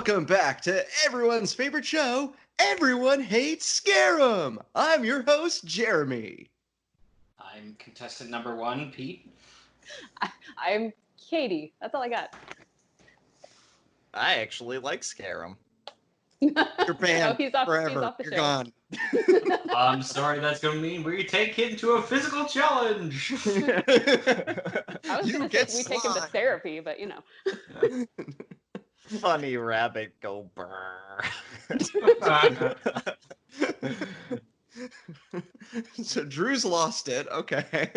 Welcome back to everyone's favorite show, Everyone Hates Scarum. I'm your host, Jeremy. I'm contestant number 1, Pete. I'm Katie. That's all I got. I actually like Scarum. You're banned he's off forever. the You're show. gone. I'm sorry, that's going to mean we take him to a physical challenge. I was going to say we take him to therapy, but you know. Funny rabbit go brr. So Drew's lost it. Okay.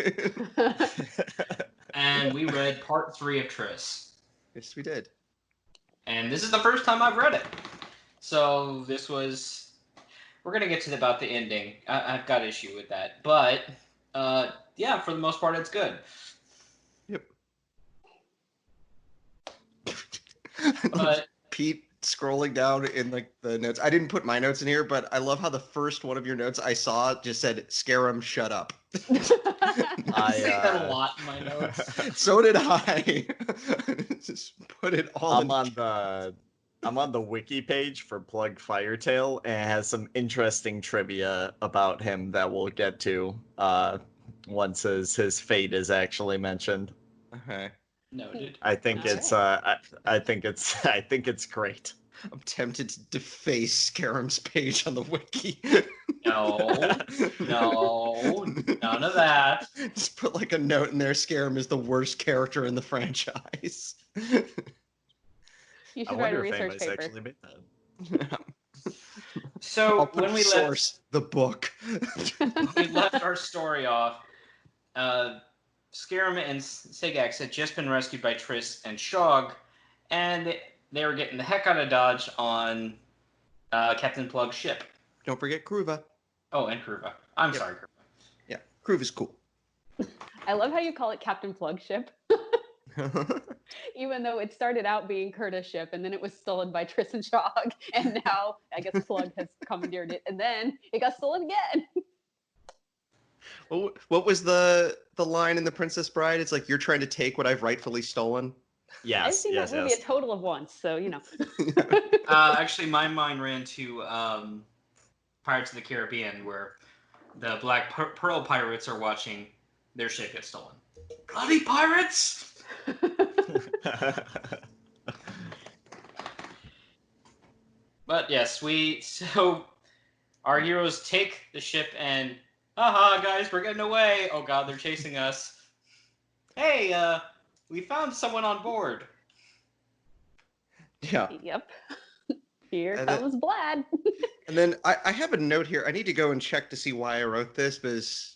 And we read part 3 of Triss. Yes, we did. And this is the first time I've read it. So this was... We're going to get to about the ending. I've got issue with that. But, yeah, for the most part, it's good. Yep. But... Pete scrolling down in like the notes. I didn't put my notes in here, but I love how the first one of your notes I saw just said "Scarum, shut up." I say that a lot in my notes. So did I. Just put it all. I'm on the wiki page for Plug Firetail, and it has some interesting trivia about him that we'll get to once his fate is actually mentioned. Okay. Noted. I think it's great. I'm tempted to deface Scarum's page on the wiki. No, none of that. Just put like a note in there. Scarum is the worst character in the franchise. You should write a research paper. Actually made that. So when we source the book, we left our story off. Scarum and Sagax had just been rescued by Triss and Shog, and they were getting the heck out of Dodge on Captain Plug's ship. Don't forget Kruva. Oh, and Kruva. I'm sorry, Kruva. Yeah, Kruva's cool. I love how you call it Captain Plug's ship. Even though it started out being Curtis' ship, and then it was stolen by Triss and Shog, and now I guess Plug has commandeered it, and then it got stolen again. What was the line in The Princess Bride? It's like, you're trying to take what I've rightfully stolen. I've seen that movie a total of once, so you know. Actually, my mind ran to Pirates of the Caribbean, where the Black Pearl pirates are watching their ship get stolen. Bloody pirates! But yes, so our heroes take the ship and, haha, guys, we're getting away. Oh god, they're chasing us. Hey, we found someone on board. Yeah. Yep. Here comes Blad. And then I have a note here. I need to go and check to see why I wrote this, because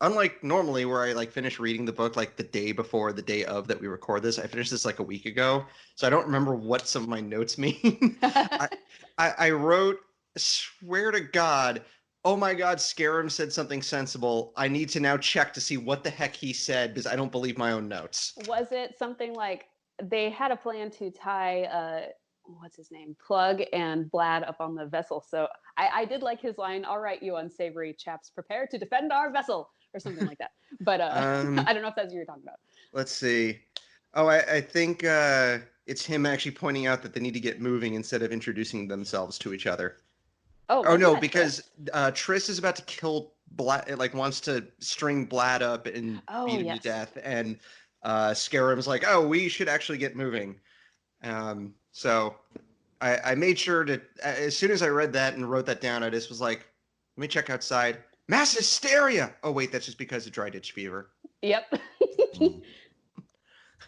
unlike normally where I like finish reading the book like the day before, the day of that we record this, I finished this like a week ago, so I don't remember what some of my notes mean. I wrote, swear to God, oh my God, Scarum said something sensible. I need to now check to see what the heck he said, because I don't believe my own notes. Was it something like they had a plan to tie what's his name, Plug and Blad up on the vessel? So I did like his line, "All right, you unsavory chaps, prepare to defend our vessel," or something like that. But I don't know if that's what you're talking about. Let's see. Oh, I think it's him actually pointing out that they need to get moving instead of introducing themselves to each other. Oh no, because Triss is about to kill Blad, like wants to string Blad up and beat him to death, and Scarum's like, "Oh, we should actually get moving." So I made sure to, as soon as I read that and wrote that down, I just was like, let me check outside. Mass hysteria! Oh wait, that's just because of dry ditch fever. Yep.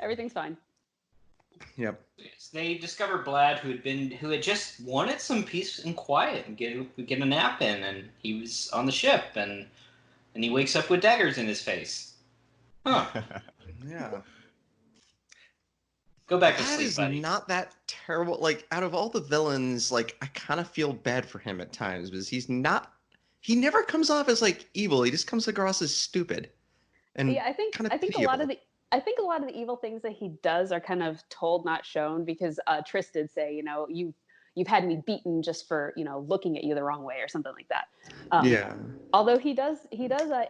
Everything's fine. Yep. They discover Blad, who had just wanted some peace and quiet and get a nap in, and he was on the ship, and he wakes up with daggers in his face. Huh. Yeah. Go back to sleep, is buddy. Not that terrible. Like, out of all the villains, like, I kind of feel bad for him at times, because he never comes off as like evil. He just comes across as stupid. And yeah, I think a lot of the evil things that he does are kind of told, not shown, because Triss did say, you've had me beaten just for, looking at you the wrong way or something like that. Yeah. Although he does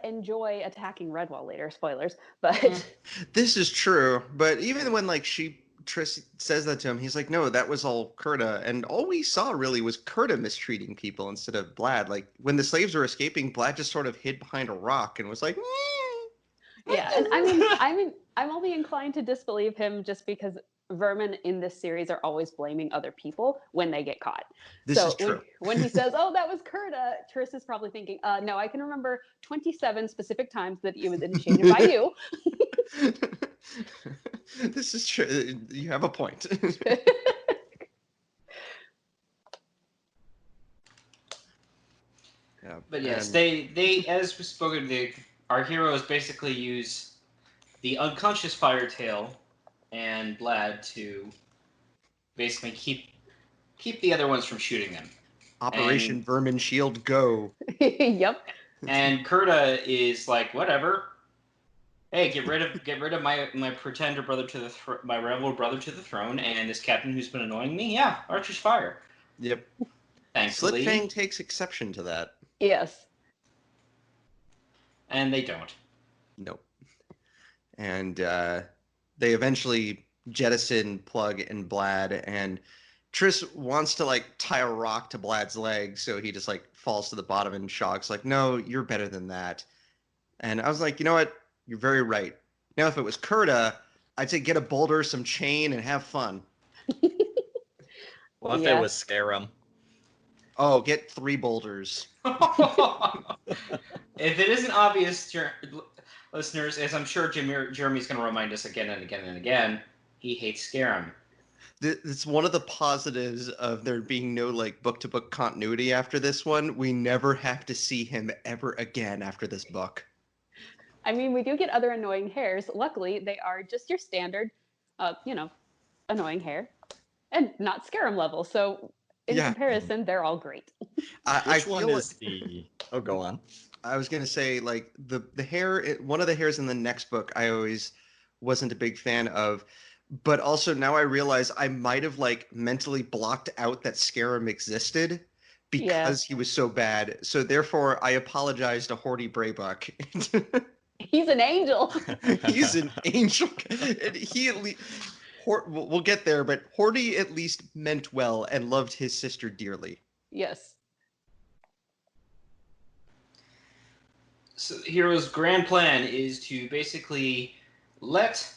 enjoy attacking Redwall later, spoilers, but this is true. But even when like she Triss says that to him, he's like, no, that was all Kurta. And all we saw really was Kurta mistreating people instead of Blad. Like, when the slaves were escaping, Blad just sort of hid behind a rock and was like, Yeah, and I'm only inclined to disbelieve him just because vermin in this series are always blaming other people when they get caught. This is true. When he says, "Oh, that was Kurta," Triss is probably thinking, "No, I can remember 27 specific times that it was initiated by you." This is true. You have a point. Yeah, but yes, they as we spoken, our heroes basically use the unconscious Firetail and Blad to basically keep the other ones from shooting them. Operation Vermin Shield Go. Yep. And Kurta is like, whatever. Hey, get rid of my pretender brother to my rebel brother to the throne, and this captain who's been annoying me. Yeah, Archer's fire. Yep. Thankfully, Slitfang takes exception to that. Yes. And they don't. Nope. And they eventually jettison Plug and Blad, and Triss wants to like tie a rock to Blad's leg, so he just like falls to the bottom, and Shog's like, "No, you're better than that." And I was like, you know what? You're very right. Now, if it was Kurta, I'd say get a boulder, some chain, and have fun. What if it was Scarum? Oh, get 3 boulders. If it isn't obvious, listeners, as I'm sure Jeremy's going to remind us again and again and again, he hates Scarum. It's one of the positives of there being no like book-to-book continuity after this one. We never have to see him ever again after this book. I mean, we do get other annoying hairs. Luckily, they are just your standard, annoying hair, and not Scarum level. So, in comparison, they're all great. Which one is the? Oh, go on. I was gonna say like the hair. One of the hairs in the next book, I always wasn't a big fan of, but also now I realize I might have like mentally blocked out that Scarum existed because he was so bad. So therefore, I apologize to Horty Braybuck. He's an angel. He's an angel. And he at least, we'll get there, but Horty at least meant well and loved his sister dearly. Yes. So the hero's grand plan is to basically let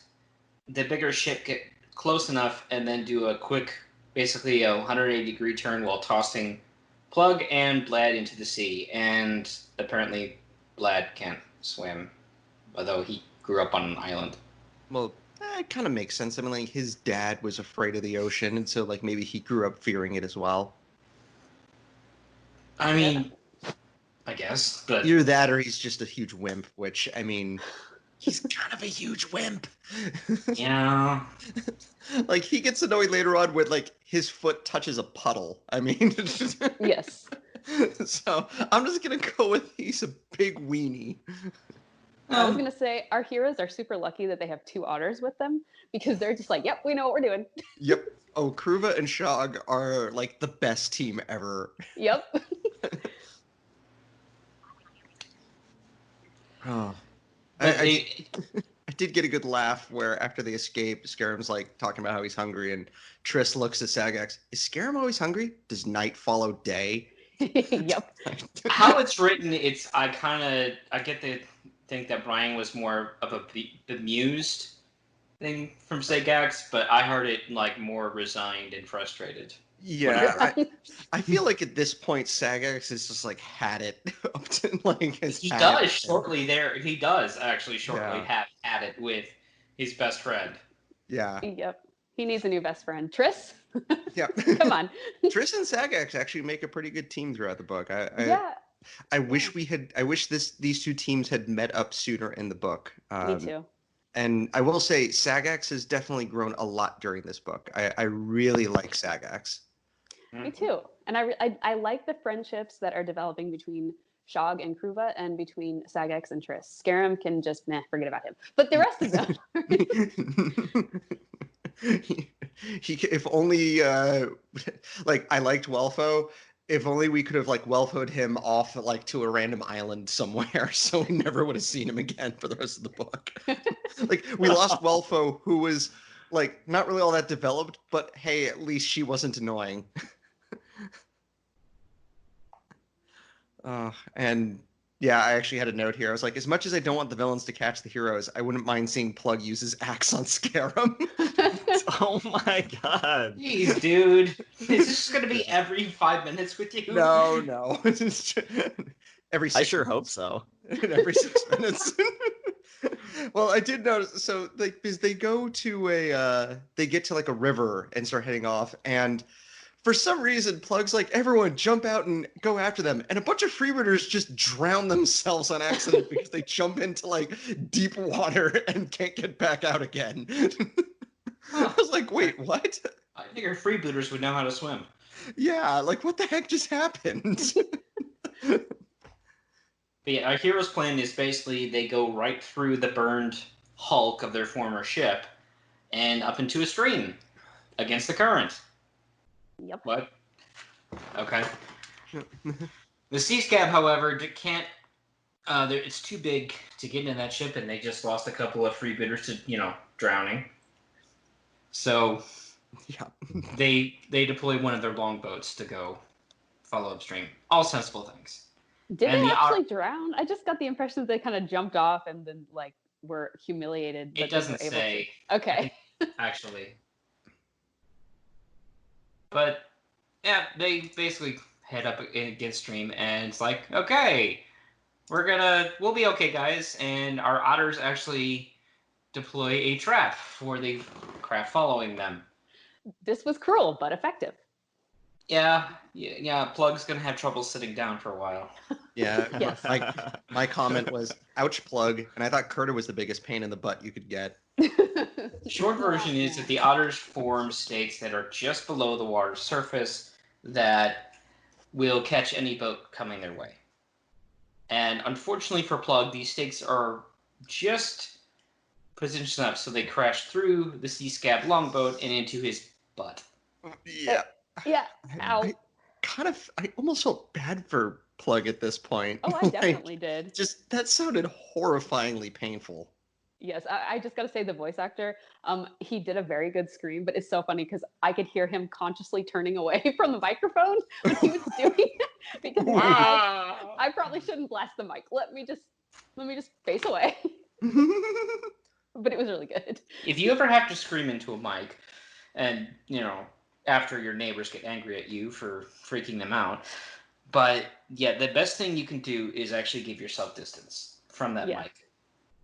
the bigger ship get close enough and then do a quick, basically a 180-degree turn while tossing Plug and Blad into the sea. And apparently Blad can't swim, although he grew up on an island. Well, it kind of makes sense. I mean, like, his dad was afraid of the ocean, and so, like, maybe he grew up fearing it as well. I mean, I guess, but... Either that or he's just a huge wimp, which, I mean, he's kind of a huge wimp. Yeah. Like, he gets annoyed later on when, like, his foot touches a puddle. I mean... Yes. So, I'm just gonna go with he's a big weenie. I was going to say, our heroes are super lucky that they have 2 otters with them, because they're just like, yep, we know what we're doing. Yep. Oh, Kruva and Shog are, like, the best team ever. Yep. Oh. I did get a good laugh where after they escape, Scarum's, like, talking about how he's hungry, and Triss looks at Sagax. Is Scarum always hungry? Does night follow day? Yep. How it's written, I get the... think that Brian was more of a bemused thing from Sagax, but I heard it like more resigned and frustrated. Yeah, I feel like at this point Sagax has just like had it up to like his. He does shortly there. He does actually shortly have had it with his best friend. Yeah. Yep. He needs a new best friend, Triss. Yeah. Come on. Triss and Sagax actually make a pretty good team throughout the book. I wish these 2 teams had met up sooner in the book. Me too. And I will say Sagax has definitely grown a lot during this book. I really like Sagax. Me too. And I like the friendships that are developing between Shog and Kruva and between Sagax and Triss. Scarum can just forget about him. But the rest of them. If only like I liked Welfo. If only we could have like Welfoed him off like to a random island somewhere, so we never would have seen him again for the rest of the book. Like we lost Welfo, who was like not really all that developed, but hey, at least she wasn't annoying. And yeah, I actually had a note here. I was like, as much as I don't want the villains to catch the heroes, I wouldn't mind seeing Plug use his axe on Scarum. Oh my god. Jeez, dude. Is this just going to be every 5 minutes with you? No. Every 6 I sure minutes. hope so. Every 6 minutes. Well, I did notice. So, like, because they go to they get to like a river and start heading off, and for some reason, Plug's like, everyone jump out and go after them, and a bunch of freebooters just drown themselves on accident because they jump into like deep water and can't get back out again. I was like, wait, what? I figure freebooters would know how to swim. Yeah, like what the heck just happened? But yeah, our hero's plan is basically they go right through the burned hulk of their former ship and up into a stream against the current. Yep. What? Okay. The Sea Scab, however, can't. It's too big to get into that ship, and they just lost a couple of freebooters to, drowning. So, Yeah. they deploy one of their longboats to go follow upstream. All sensible things. Did And they the actually drown? I just got the impression that they kind of jumped off and then like were humiliated. But It doesn't say. Okay. Actually. But yeah, they basically head up against stream, and it's like, okay, we'll be okay, guys. And our otters actually deploy a trap for the craft following them. This was cruel but effective. Yeah. Plug's gonna have trouble sitting down for a while. Yeah. Yes. My comment was, ouch, Plug, and I thought Curta was the biggest pain in the butt you could get. Short version is that the otters form stakes that are just below the water's surface that will catch any boat coming their way. And unfortunately for Plug, these stakes are just positioned up so they crash through the Sea Scab longboat and into his butt. Yeah. Yeah. Ow. I almost felt bad for Plug at this point. Oh, I definitely did. Just that sounded horrifyingly painful. Yes, I just got to say the voice actor, he did a very good scream, but it's so funny because I could hear him consciously turning away from the microphone when he was doing it because I probably shouldn't blast the mic. Let me just face away. But it was really good. If you ever have to scream into a mic and, after your neighbors get angry at you for freaking them out, but yeah, the best thing you can do is actually give yourself distance from that mic.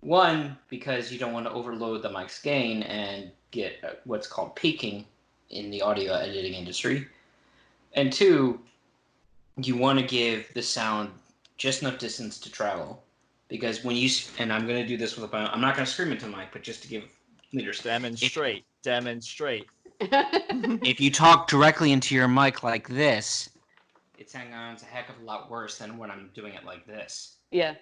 One, because you don't want to overload the mic's gain and get what's called peaking in the audio editing industry. And two, you want to give the sound just enough distance to travel. Because when you, and I'm going to do this I'm not going to scream into the mic, but just to give leaders. Demonstrate. If you talk directly into your mic like this, it sounds a heck of a lot worse than when I'm doing it like this. Yeah.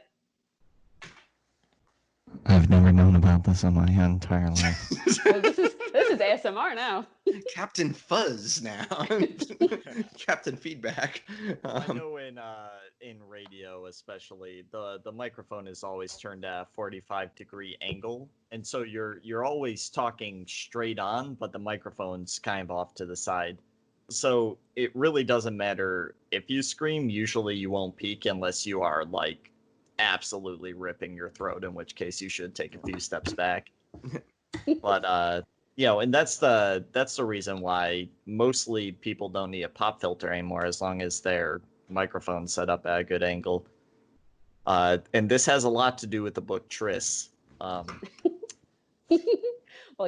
I've never known about this in my entire life. Well, this is ASMR now. Captain Fuzz now. Captain Feedback. I know in radio especially, the microphone is always turned at a 45-degree angle, and so you're always talking straight on, but the microphone's kind of off to the side. So it really doesn't matter if you scream. Usually you won't peak unless you are like absolutely ripping your throat, in which case you should take a few steps back. But and that's the reason why mostly people don't need a pop filter anymore, as long as their microphone's set up at a good angle. And this has a lot to do with the book Triss. Well,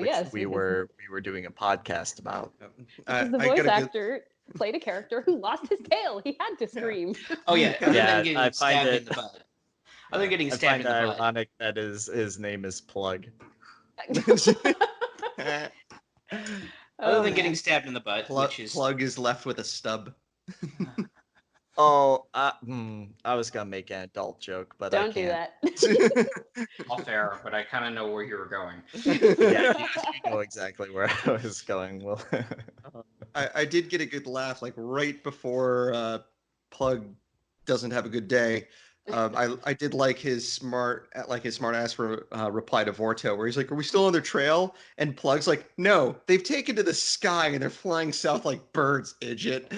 yes, we were doing a podcast about. Because the voice actor played a character who lost his tail. He had to scream. Oh yeah, I find it. In the butt. Other than getting stabbed in the butt. Ironic that his name is Plug. Other than getting stabbed in the butt, Plug is left with a stub. Oh, I was gonna make an adult joke, but don't I can't. do that. All fair, but I kind of know where you were going. Yeah, you know exactly where I was going. Well, I did get a good laugh, like right before Plug doesn't have a good day. I did like his smart ass reply to Vorto, where he's like, "Are we still on their trail?" And Plug's like, "No, they've taken to the sky and they're flying south like birds, idiot."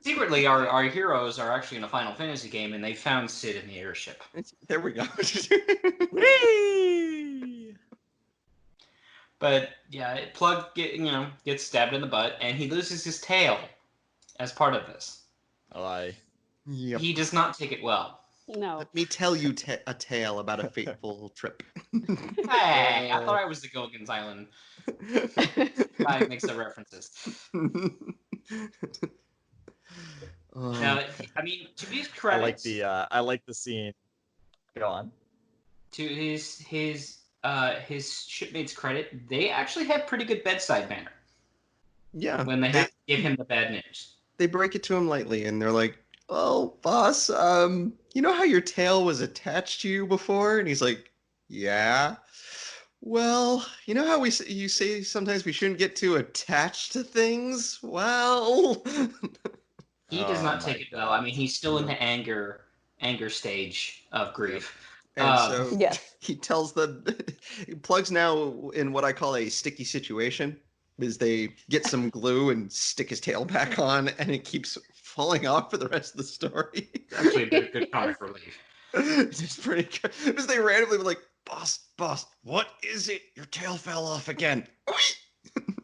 Secretly, our heroes are actually in a Final Fantasy game, and they found Sid in the airship. There we go. Whee! But yeah, Plug gets stabbed in the butt, and he loses his tail as part of this. Oh, Yep. He does not take it well. No. Let me tell you a tale about a fateful trip. Hey, I thought I was the Gilligan's Island guy who makes the references. Now, I mean, to his credits, I like the scene. Go on. To his shipmates' credit, they actually have pretty good bedside manner. Yeah. When they have to give him the bad news, they break it to him lightly, and they're like, "Oh, boss, you know how your tail was attached to you before?" And he's like, "Yeah." Well, you know how you say sometimes we shouldn't get too attached to things? Well, he does not take it well. I mean, he's still in the anger stage of grief. And so yes. he tells them, Plug's now in what I call a sticky situation, is they get some glue and stick his tail back on, and it keeps falling off for the rest of the story. Actually, a good comic relief. It's pretty good. Because they randomly were like, boss, what is it? Your tail fell off again.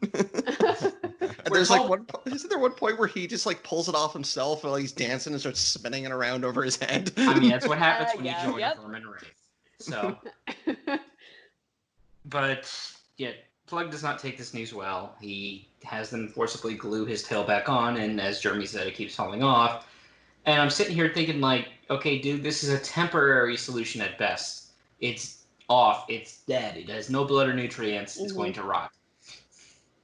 And there's isn't there one point where he just like pulls it off himself while he's dancing and starts spinning it around over his head? I mean, that's what happens when you join yep. Vermin Raid. So, but yeah, Plug does not take this news well. He has them forcibly glue his tail back on, and as Jeremy said, it keeps falling off. And I'm sitting here thinking, like, okay, dude, this is a temporary solution at best. It's off. It's dead. It has no blood or nutrients. It's going to rot.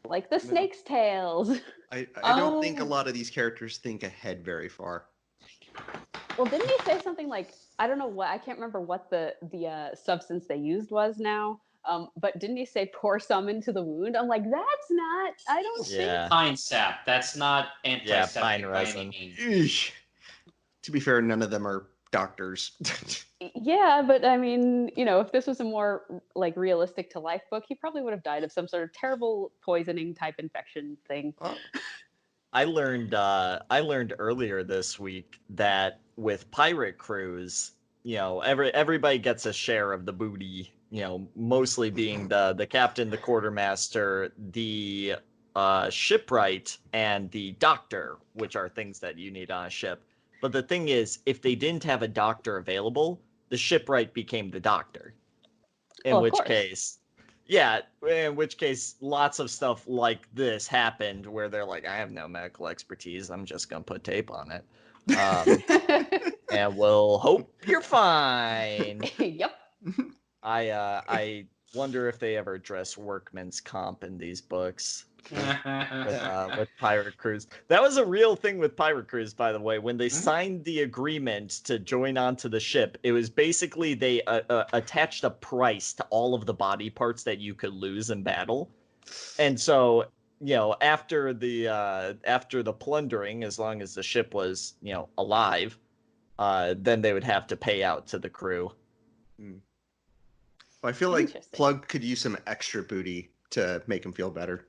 Like the snake's tails. I don't think a lot of these characters think ahead very far. Well, didn't he say something like, I don't know what, I can't remember what the substance they used was now, but didn't he say pour some into the wound? I'm like, that's not, I don't think. Pine sap. That's not antiseptic pine by resin. any means. To be fair, none of them are doctors. Yeah, but I mean, if this was a more like realistic to life book, he probably would have died of some sort of terrible poisoning type infection thing. I learned earlier this week that with pirate crews, everybody gets a share of the booty, mostly being the captain, the quartermaster, the shipwright, and the doctor, which are things that you need on a ship. But the thing is, if they didn't have a doctor available, the shipwright became the doctor. In which case, lots of stuff like this happened where they're like, I have no medical expertise. I'm just going to put tape on it. And we'll hope you're fine. Yep. I wonder if they ever address workman's comp in these books. With pirate crews. That was a real thing with pirate crews, by the way. When they signed the agreement to join onto the ship, it was basically they attached a price to all of the body parts that you could lose in battle. And so, after the plundering, as long as the ship was, alive, then they would have to pay out to the crew. Well, I feel like Plug could use some extra booty to make him feel better.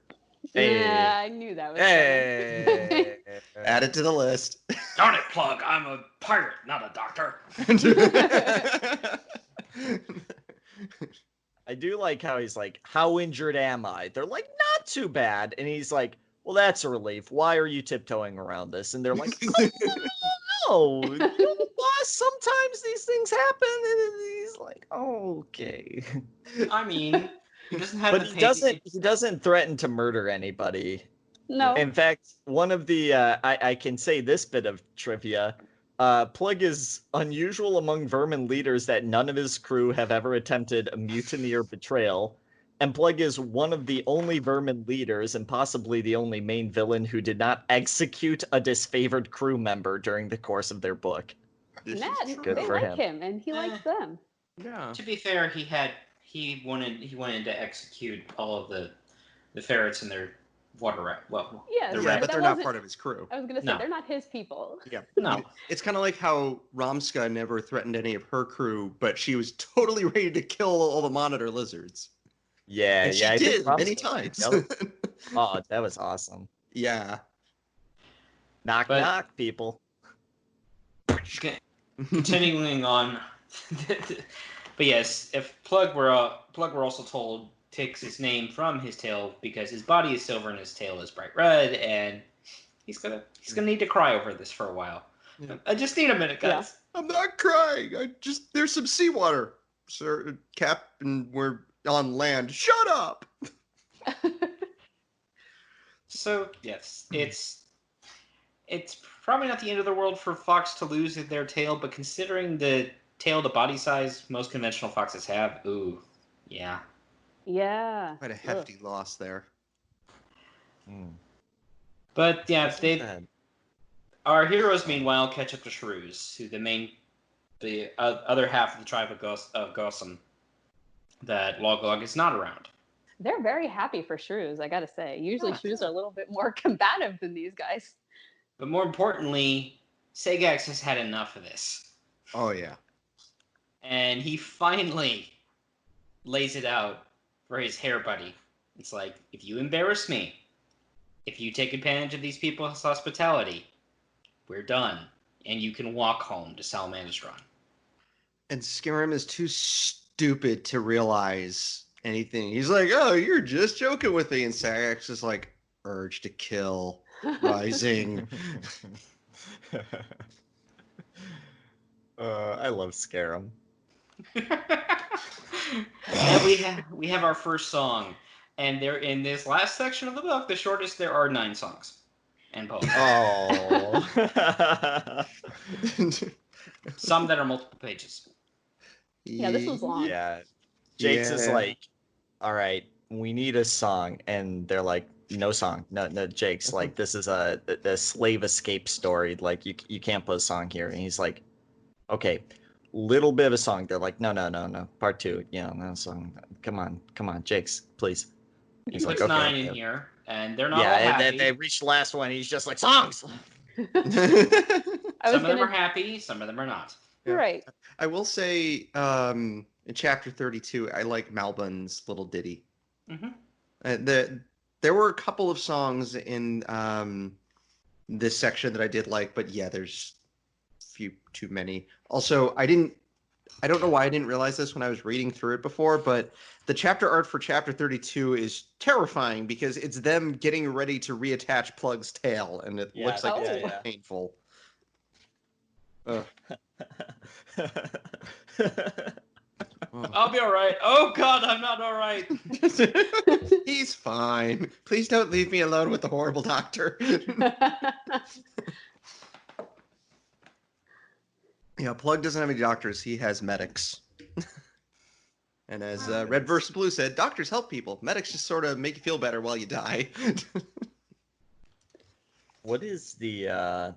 Yeah, I knew that was coming. Add it to the list. Darn it, Plug! I'm a pirate, not a doctor. I do like how he's like, how injured am I? They're like, not too bad. And he's like, well, that's a relief. Why are you tiptoeing around this? And they're like, oh, no. Sometimes these things happen. And he's like, oh, okay. I mean... He doesn't have he doesn't threaten to murder anybody. No. In fact, one of the I can say this bit of trivia. Plug is unusual among vermin leaders that none of his crew have ever attempted a mutiny or betrayal. And Plug is one of the only vermin leaders, and possibly the only main villain, who did not execute a disfavored crew member during the course of their book. Matt, good they for like him, and he likes them. Yeah. To be fair, he wanted to execute all of the ferrets and their water rat. Well, Yeah, the Yeah, rat. but that they're not wasn't- part of his crew. I was gonna say No. they're not his people. Yeah. No. It's kind of like how Ramska never threatened any of her crew, but she was totally ready to kill all the monitor lizards. Yeah, And she I think did many Rumsfeld- times. Yep. Oh, that was awesome. Yeah. Knock, But- knock, people. Continuing on, but yes, if Plug were also told takes his name from his tail because his body is silver and his tail is bright red, and he's gonna need to cry over this for a while. Yeah. I just need a minute, guys. I'm not crying. There's some seawater, sir. Captain, we're on land. Shut up. So yes, it's probably not the end of the world for fox to lose their tail, but considering the tail to body size most conventional foxes have, ooh, yeah. Yeah. Quite a hefty loss there. But yeah, Bad. our heroes meanwhile catch up to shrews, who the other half of the tribe of Gossam that Log is not around. They're very happy for shrews, I gotta say. Usually shrews are a little bit more combative than these guys. But more importantly, Sagax has had enough of this. Oh, yeah. And he finally lays it out for his hair buddy. It's like, if you embarrass me, if you take advantage of these people's hospitality, we're done. And you can walk home to Salamandastron. And Skyrim is too stupid to realize anything. He's like, oh, you're just joking with me. And Sagax is like, urge to kill, rising. I love Scarum. And we have our first song. And there in this last section of the book, the shortest, there are 9 songs and poems. Oh. Some that are multiple pages. Yeah, this was long. Yeah. Jake's is Yeah. like, all right, we need a song. And they're like, no song. No, Jake's like, this is a slave escape story. Like, you can't put a song here. And he's like, okay, little bit of a song. They're like, no. Part 2. Yeah, no song. Come on, Jake's, please. He He's puts like, okay, 9 in okay. here, and they're not all Yeah, and happy. then they reach the last one. He's just like, songs. I was Some of them gonna are happy, some of them are not. Yeah. right. I will say, in chapter 32, I like Malbun's little ditty. Mm-hmm. There were a couple of songs in this section that I did like, but yeah, there's a few too many. Also, I don't know why I didn't realize this when I was reading through it before, but the chapter art for chapter 32 is terrifying because it's them getting ready to reattach Plug's tail, and it Yeah, looks like yeah, it's yeah. painful. Ugh. Oh. I'll be alright. Oh god, I'm not alright. He's fine. Please don't leave me alone with the horrible doctor. Yeah, Plug doesn't have any doctors. He has medics. And as Red vs. Blue said, doctors help people. Medics just sort of make you feel better while you die. What is the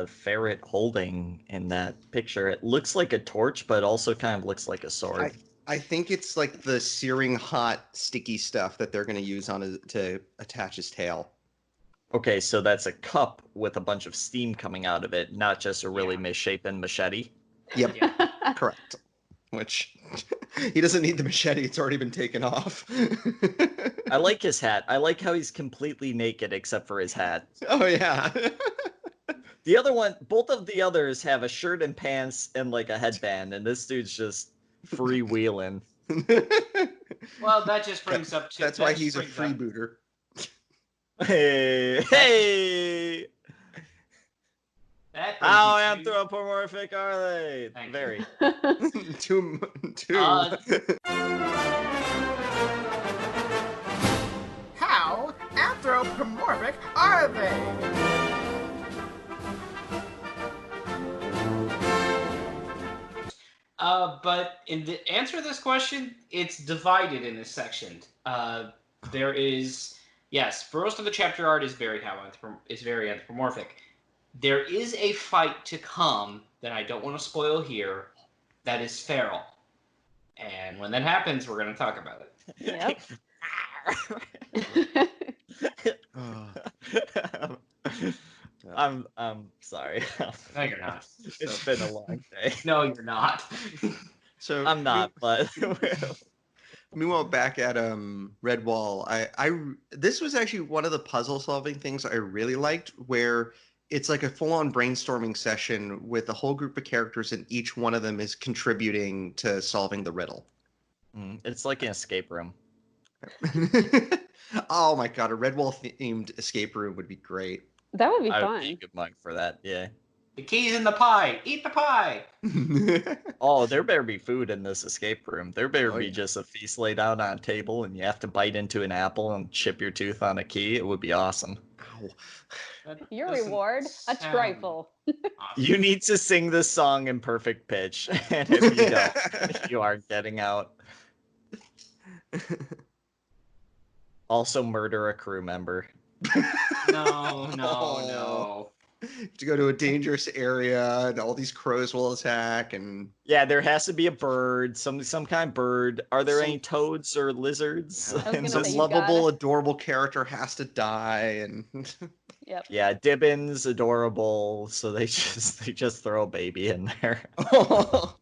ferret holding in that picture? It looks like a torch, but also kind of looks like a sword. I think it's like the searing hot sticky stuff that they're going to use to attach his tail. Okay, so that's a cup with a bunch of steam coming out of it, not just a really misshapen machete. Yep, Yeah. correct. Which he doesn't need the machete; it's already been taken off. I like his hat. I like how he's completely naked except for his hat. Oh yeah. The other one, both of the others have a shirt and pants and like a headband, and this dude's just freewheeling. Well, that just brings up to... That's that why just he's a brings up- freebooter. Hey! That brings How you to- anthropomorphic are they? Thank you. Very. Two. How anthropomorphic are they? But in the answer to this question, it's divided in this section. There is, yes, most of the chapter art is very anthropomorphic. There is a fight to come that I don't want to spoil here. That is feral, and when that happens, we're going to talk about it. Yep. I'm sorry. No, you're not. It's been a long day. No, you're not. So I'm not, but meanwhile, back at Redwall, this was actually one of the puzzle solving things I really liked, where it's like a full on brainstorming session with a whole group of characters, and each one of them is contributing to solving the riddle. It's like an escape room. Oh my god, a Redwall themed escape room would be great. That would be I would fun. be a good mug for that. Yeah. The key's in the pie. Eat the pie. Oh, there better be food in this escape room. There better Oh, be yeah. just a feast laid out on a table, and you have to bite into an apple and chip your tooth on a key. It would be awesome. Ow. That Your doesn't reward, a sound trifle. awesome. You need to sing this song in perfect pitch, and if you don't, you are getting out. Also, murder a crew member. No. To go to a dangerous area, and all these crows will attack, and Yeah, there has to be a bird, some kind of bird. Are there Some- any toads or lizards? I was gonna some say, you lovable, gotta- adorable character has to die, and Yep. Yeah, Dibbin's adorable, so they just throw a baby in there.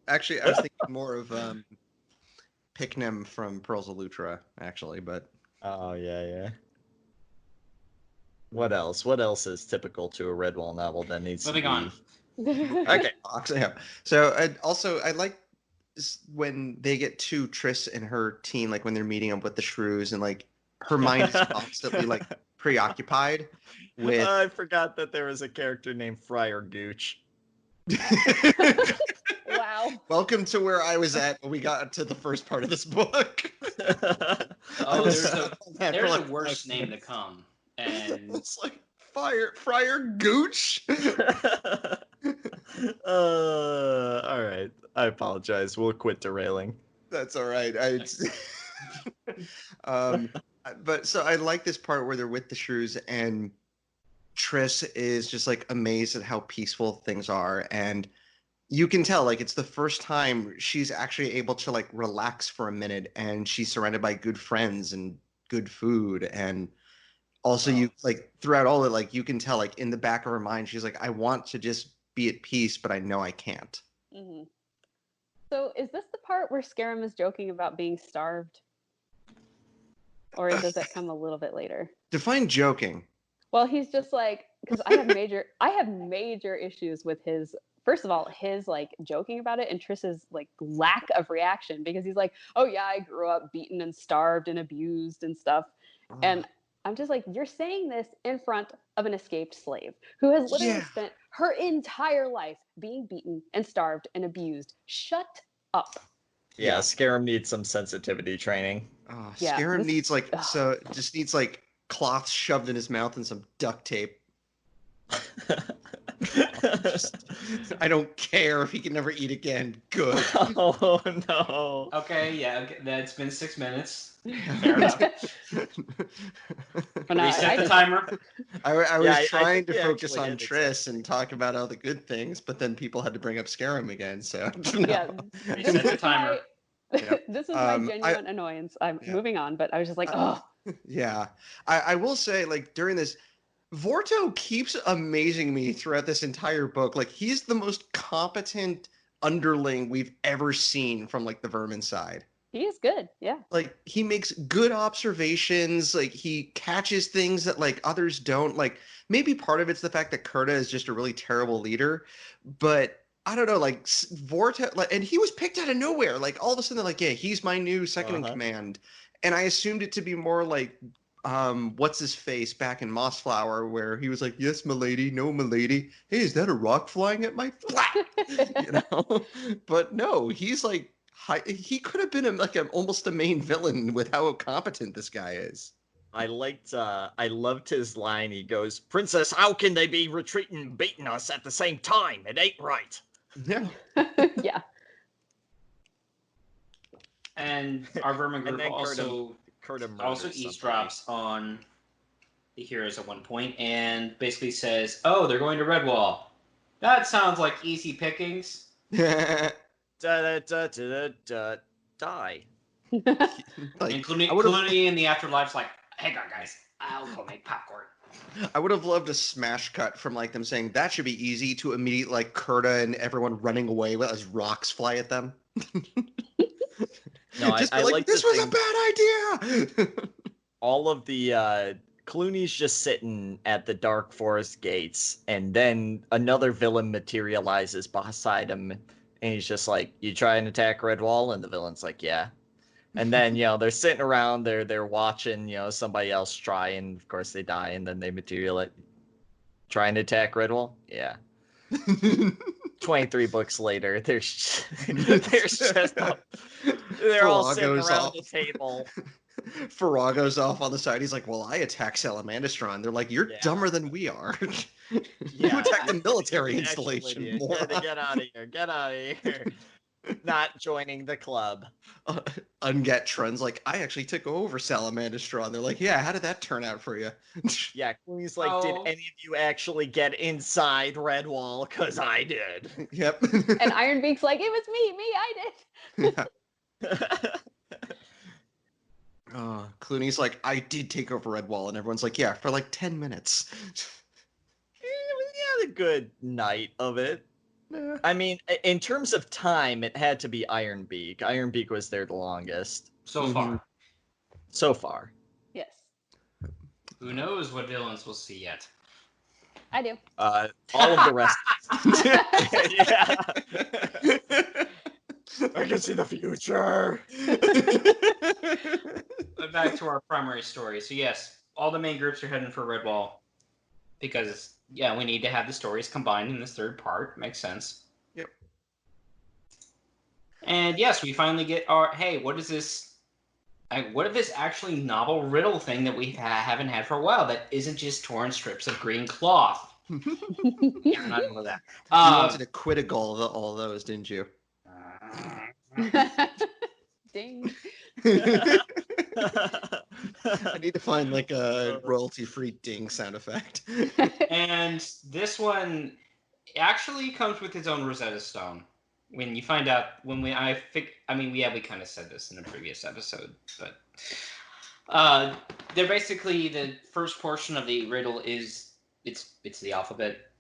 actually, I was thinking more of Picnem from Pearls of Lutra, actually, but Oh yeah. What else? What else is typical to a Redwall novel that needs Moving to be? on. okay. Yeah. So I like when they get to Triss and her team, like when they're meeting up with the shrews, and like her mind is constantly like preoccupied with. I forgot that there was a character named Friar Gooch. Wow. Welcome to where I was at when we got to the first part of this book. Oh, there's For a like worse 5 name to minutes. come. And It's like Friar Gooch. All right. I apologize. We'll quit derailing. That's all right. But so I like this part where they're with the shrews, and Triss is just like amazed at how peaceful things are, and you can tell like it's the first time she's actually able to like relax for a minute, and she's surrounded by good friends and good food, and also you like throughout all of it, like you can tell like in the back of her mind she's like, I want to just be at peace, but I know I can't. Mm-hmm. So is this the part where Scarum is joking about being starved? Or does that come a little bit later? Define joking. Well, he's just like, because I have major issues with his, first of all, his like joking about it, and Triss's like lack of reaction, because he's like, oh yeah, I grew up beaten and starved and abused and stuff. And I'm just like, you're saying this in front of an escaped slave who has literally spent her entire life being beaten and starved and abused. Shut up. Yeah, Scarum needs some sensitivity training. Yeah, Scarum this- needs just needs like cloth shoved in his mouth and some duct tape. I don't care if he can never eat again. Good. Oh no. okay, yeah, that's been 6 minutes. Fair enough. But no, Reset the timer. I was I trying think to we focus actually on did Triss and talk about all the good things, but then people had to bring up Scarum again. So Yeah, Reset the timer. this is my Um, genuine annoyance. I'm moving on, but I was just like, oh. Yeah, I will say, like, during this, Vorto keeps amazing me throughout this entire book. Like, he's the most competent underling we've ever seen from like the Vermin side. He is good, yeah. Like, he makes good observations. Like, he catches things that like others don't. Like, maybe part of it's the fact that Kurta is just a really terrible leader, but I don't know, like Vorto, like, and he was picked out of nowhere. Like, all of a sudden, they're like, yeah, he's my new second in command. And I assumed it to be more like, what's his face back in Mossflower, where he was like, yes, milady, no, milady. Hey, is that a rock flying at my flat? You know? But no, he's like, he could have been almost a main villain with how competent this guy is. I loved his line. He goes, Princess, how can they be retreating and beating us at the same time? It ain't right. Yeah. Yeah. And our Vermin group then also murders eavesdrops on the heroes at one point and basically says, oh, they're going to Redwall. That sounds like easy pickings. Die. Like, And Clooney in the afterlife's like, hang on, guys. I'll go make popcorn. I would have loved a smash cut from like them saying that should be easy to immediate like Kurta and everyone running away as rocks fly at them. No, Just I like this was a bad idea. all of the Clooney's just sitting at the Dark Forest gates, and then another villain materializes beside him, and he's just like, "You try and attack Redwall?" And the villain's like, "Yeah." And then they're sitting around, they're watching somebody else try, and of course they die, and then they materialize. Trying to attack Redwall? Yeah. 23 books later, they're just they're all sitting around the table. Farrago's off on the side. He's like, "Well, I attack Salamandastron." They're like, "You're dumber than we are." You attack the military installation. Get out of here! Get out of here! Not joining the club. Ungettron's like, "I actually took over Salamandastron." They're like, "Yeah, how did that turn out for you?" Yeah, Clooney's like, "Did any of you actually get inside Redwall? Because I did." Yep. And Ironbeak's like, "It was me, I did." Yeah. Clooney's like, "I did take over Redwall," and everyone's like, "Yeah, for like 10 minutes." We had a good night of it. I mean, in terms of time, it had to be Ironbeak. Ironbeak was there the longest. So far. So far. Yes. Who knows what villains we'll see yet? I do. All of the rest. Yeah. I can see the future. But back to our primary story. So yes, all the main groups are heading for Redwall because we need to have the stories combined in this third part. Makes sense. Yep. And yes, we finally get our what is this? What if this actually novel riddle thing that we haven't had for a while that isn't just torn strips of green cloth? I'm not into that. You wanted to quit a goal of all those, didn't you? Ding. I need to find like a royalty-free ding sound effect. And this one actually comes with its own Rosetta Stone. When you find out, we kind of said this in a previous episode, but they're basically the first portion of the riddle is it's the alphabet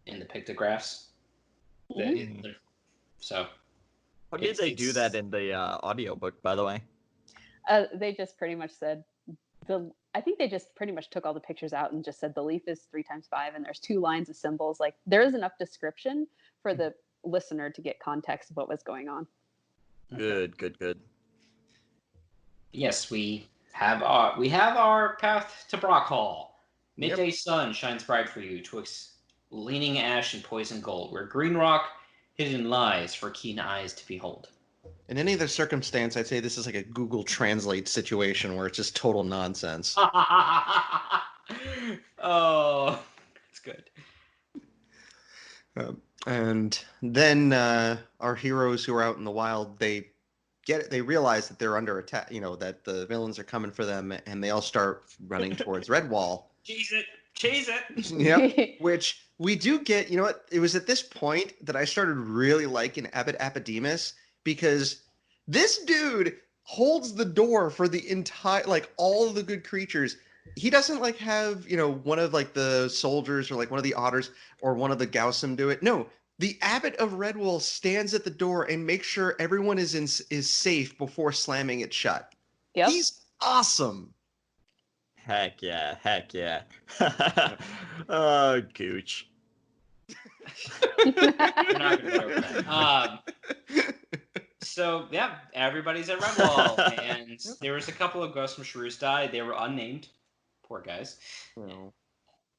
in the pictographs. So. How did they do that in the audiobook, by the way? They just pretty much said I think they just pretty much took all the pictures out and just said the leaf is 3 times 5 and there's 2 lines of symbols. Like there is enough description for the listener to get context of what was going on. Good. Yes, we have our path to Brockhall. Midday sun shines bright for you twixt leaning ash and poison gold, where green rock hidden lies for keen eyes to behold. In any other circumstance, I'd say this is like a Google Translate situation where it's just total nonsense. Oh, that's good. And then our heroes who are out in the wild, they realize that they're under attack, that the villains are coming for them, and they all start running towards Redwall. Chase it! Yep. Which we do get, it was at this point that I started really liking Abbot Apodemus, because this dude holds the door for the entire, all of the good creatures. He doesn't have, one of the soldiers or one of the otters or one of the Gaussum do it. No, the Abbot of Redwall stands at the door and makes sure everyone is safe before slamming it shut. Yep. He's awesome. Heck yeah. Oh, Gooch. We're not gonna go with that. So yeah, everybody's at Redwall, and there was a couple of ghosts from Shrews died. They were unnamed, poor guys. Oh.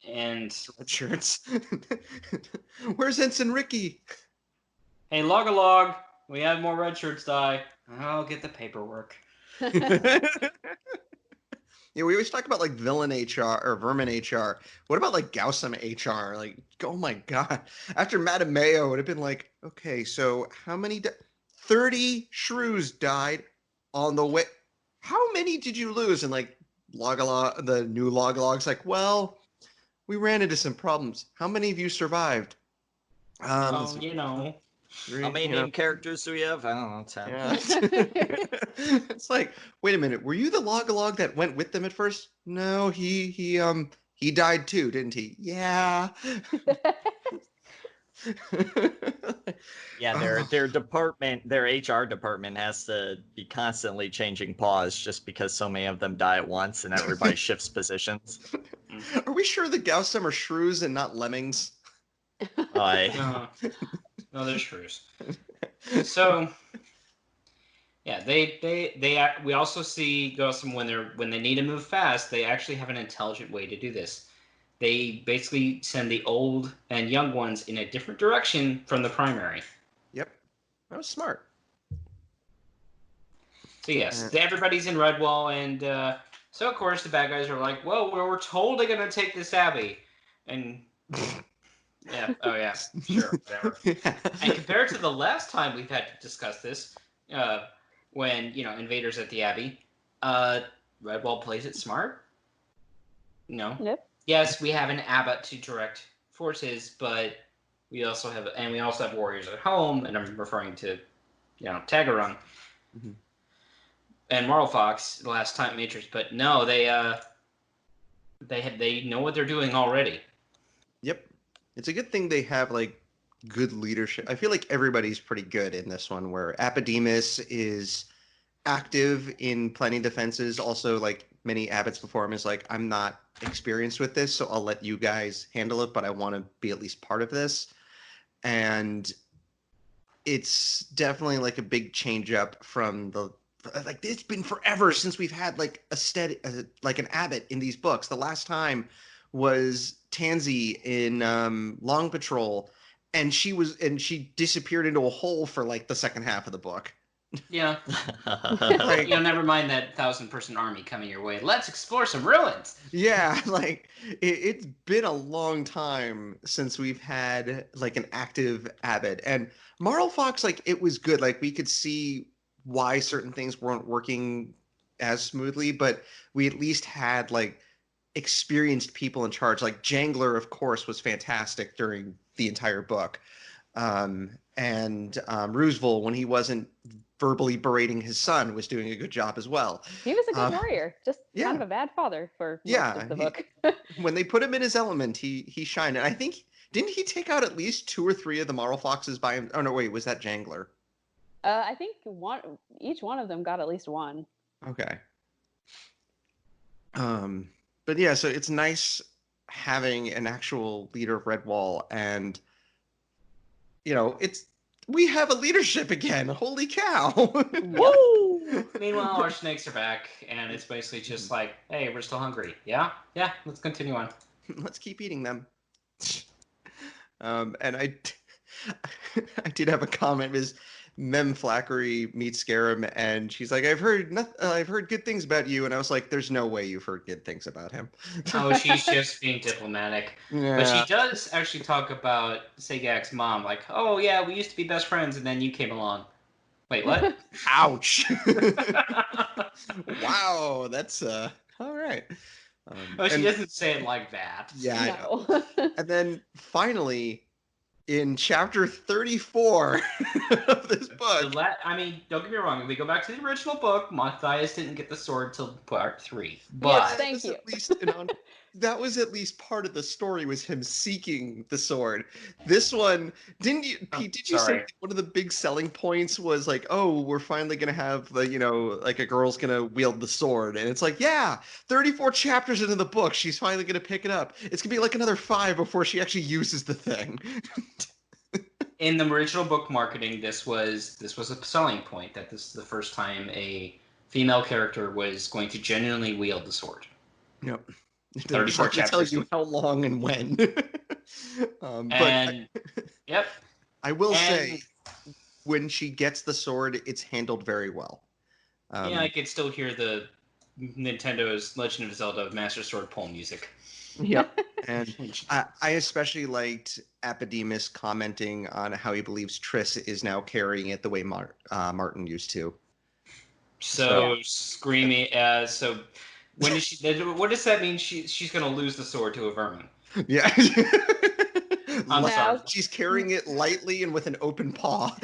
And red shirts. Where's Ensign Ricky? Hey, log, we had more red shirts die. I'll get the paperwork. Yeah, we always talk about villain HR or vermin HR. What about Gaussum HR? Oh my god! After Madame Mayo, it would have been okay, so how many? 30 shrews died on the way. How many did you lose? And Log-a-log, the new log's well, we ran into some problems. How many of you survived? How many name characters do we have? I don't know, 10. Yeah. It's like, wait a minute, were you the log that went with them at first? No, he died too, didn't he? Yeah. Yeah, their department, their HR department has to be constantly changing paws just because so many of them die at once and everybody shifts positions. Are we sure the Gaussum are shrews and not lemmings? No, they're shrews. So, yeah, we also see Gaussum when they need to move fast. They actually have an intelligent way to do this. They basically send the old and young ones in a different direction from the primary. Yep, that was smart. So yes, everybody's in Redwall, and so of course the bad guys are like, "Well, we're totally gonna take this abbey," and yeah, oh yeah, sure, whatever. And compared to the last time we've had to discuss this, when invaders at the abbey, Redwall plays it smart. Yep. Yes, we have an abbot to direct forces, but we also have warriors at home, and I'm referring to, Tagarung. Mm-hmm. And Marl Fox the last time Matrix, but no, they know what they're doing already. Yep, it's a good thing they have like good leadership. I feel like everybody's pretty good in this one. Where Apodemus is active in planning defenses, also like many abbots before him is like, I'm not experienced with this, so I'll let you guys handle it, but I want to be at least part of this. And it's definitely like a big change up from like it's been forever since we've had like like an abbot in these books. The last time was Tansy in Long Patrol, and she disappeared into a hole for like the second half of the book. Yeah. Like, never mind that 1,000-person army coming your way. Let's explore some ruins. Yeah, like it's been a long time since we've had like an active abbot. And Marl Fox, like it was good. Like we could see why certain things weren't working as smoothly, but we at least had like experienced people in charge. Like Jangler, of course, was fantastic during the entire book. And Roosevelt, when he wasn't verbally berating his son, was doing a good job as well. He was a good warrior, just kind of a bad father for most of the book. When they put him in his element, he shined. And I think, didn't he take out at least 2 or 3 of the Marl Foxes by him? Oh no, wait, was that Jangler? I think each one of them got at least one. Okay. But yeah, so it's nice having an actual leader of Redwall, and we have a leadership again. Holy cow! Woo! Meanwhile, our snakes are back, and it's basically just like, hey, we're still hungry. Yeah, let's continue on. Let's keep eating them. And I did have a comment. Is Mem Flackery meets Scarum, and she's like, I've heard good things about you, and I was like, there's no way you've heard good things about him. Oh, she's just being diplomatic. Yeah. But she does actually talk about Sagak's mom, like, oh yeah, we used to be best friends, and then you came along. Wait, what? Ouch. Wow, that's all right. She doesn't say it like that. Yeah, no. I know. And then finally, in chapter 34 of this book. Don't get me wrong. If we go back to the original book, Matthias didn't get the sword till part 3. But yes, thank you. That was at least part of the story, was him seeking the sword. This one, didn't you, Pete? Did you say one of the big selling points was like, oh, we're finally gonna have like a girl's gonna wield the sword, and it's like, yeah, 34 chapters into the book, she's finally gonna pick it up. It's gonna be like another 5 before she actually uses the thing. In the original book marketing, this was a selling point, that this is the first time a female character was going to genuinely wield the sword. Yep. 34 chapters. Tells you how long and when. Yep. I will say, when she gets the sword, it's handled very well. I could still hear the Nintendo's Legend of Zelda Master Sword poem music. Yep. And I especially liked Apodemus commenting on how he believes Triss is now carrying it the way Martin used to. So screaming. So when what does that mean? She's going to lose the sword to a vermin? Yeah. I'm sorry. She's carrying it lightly and with an open paw.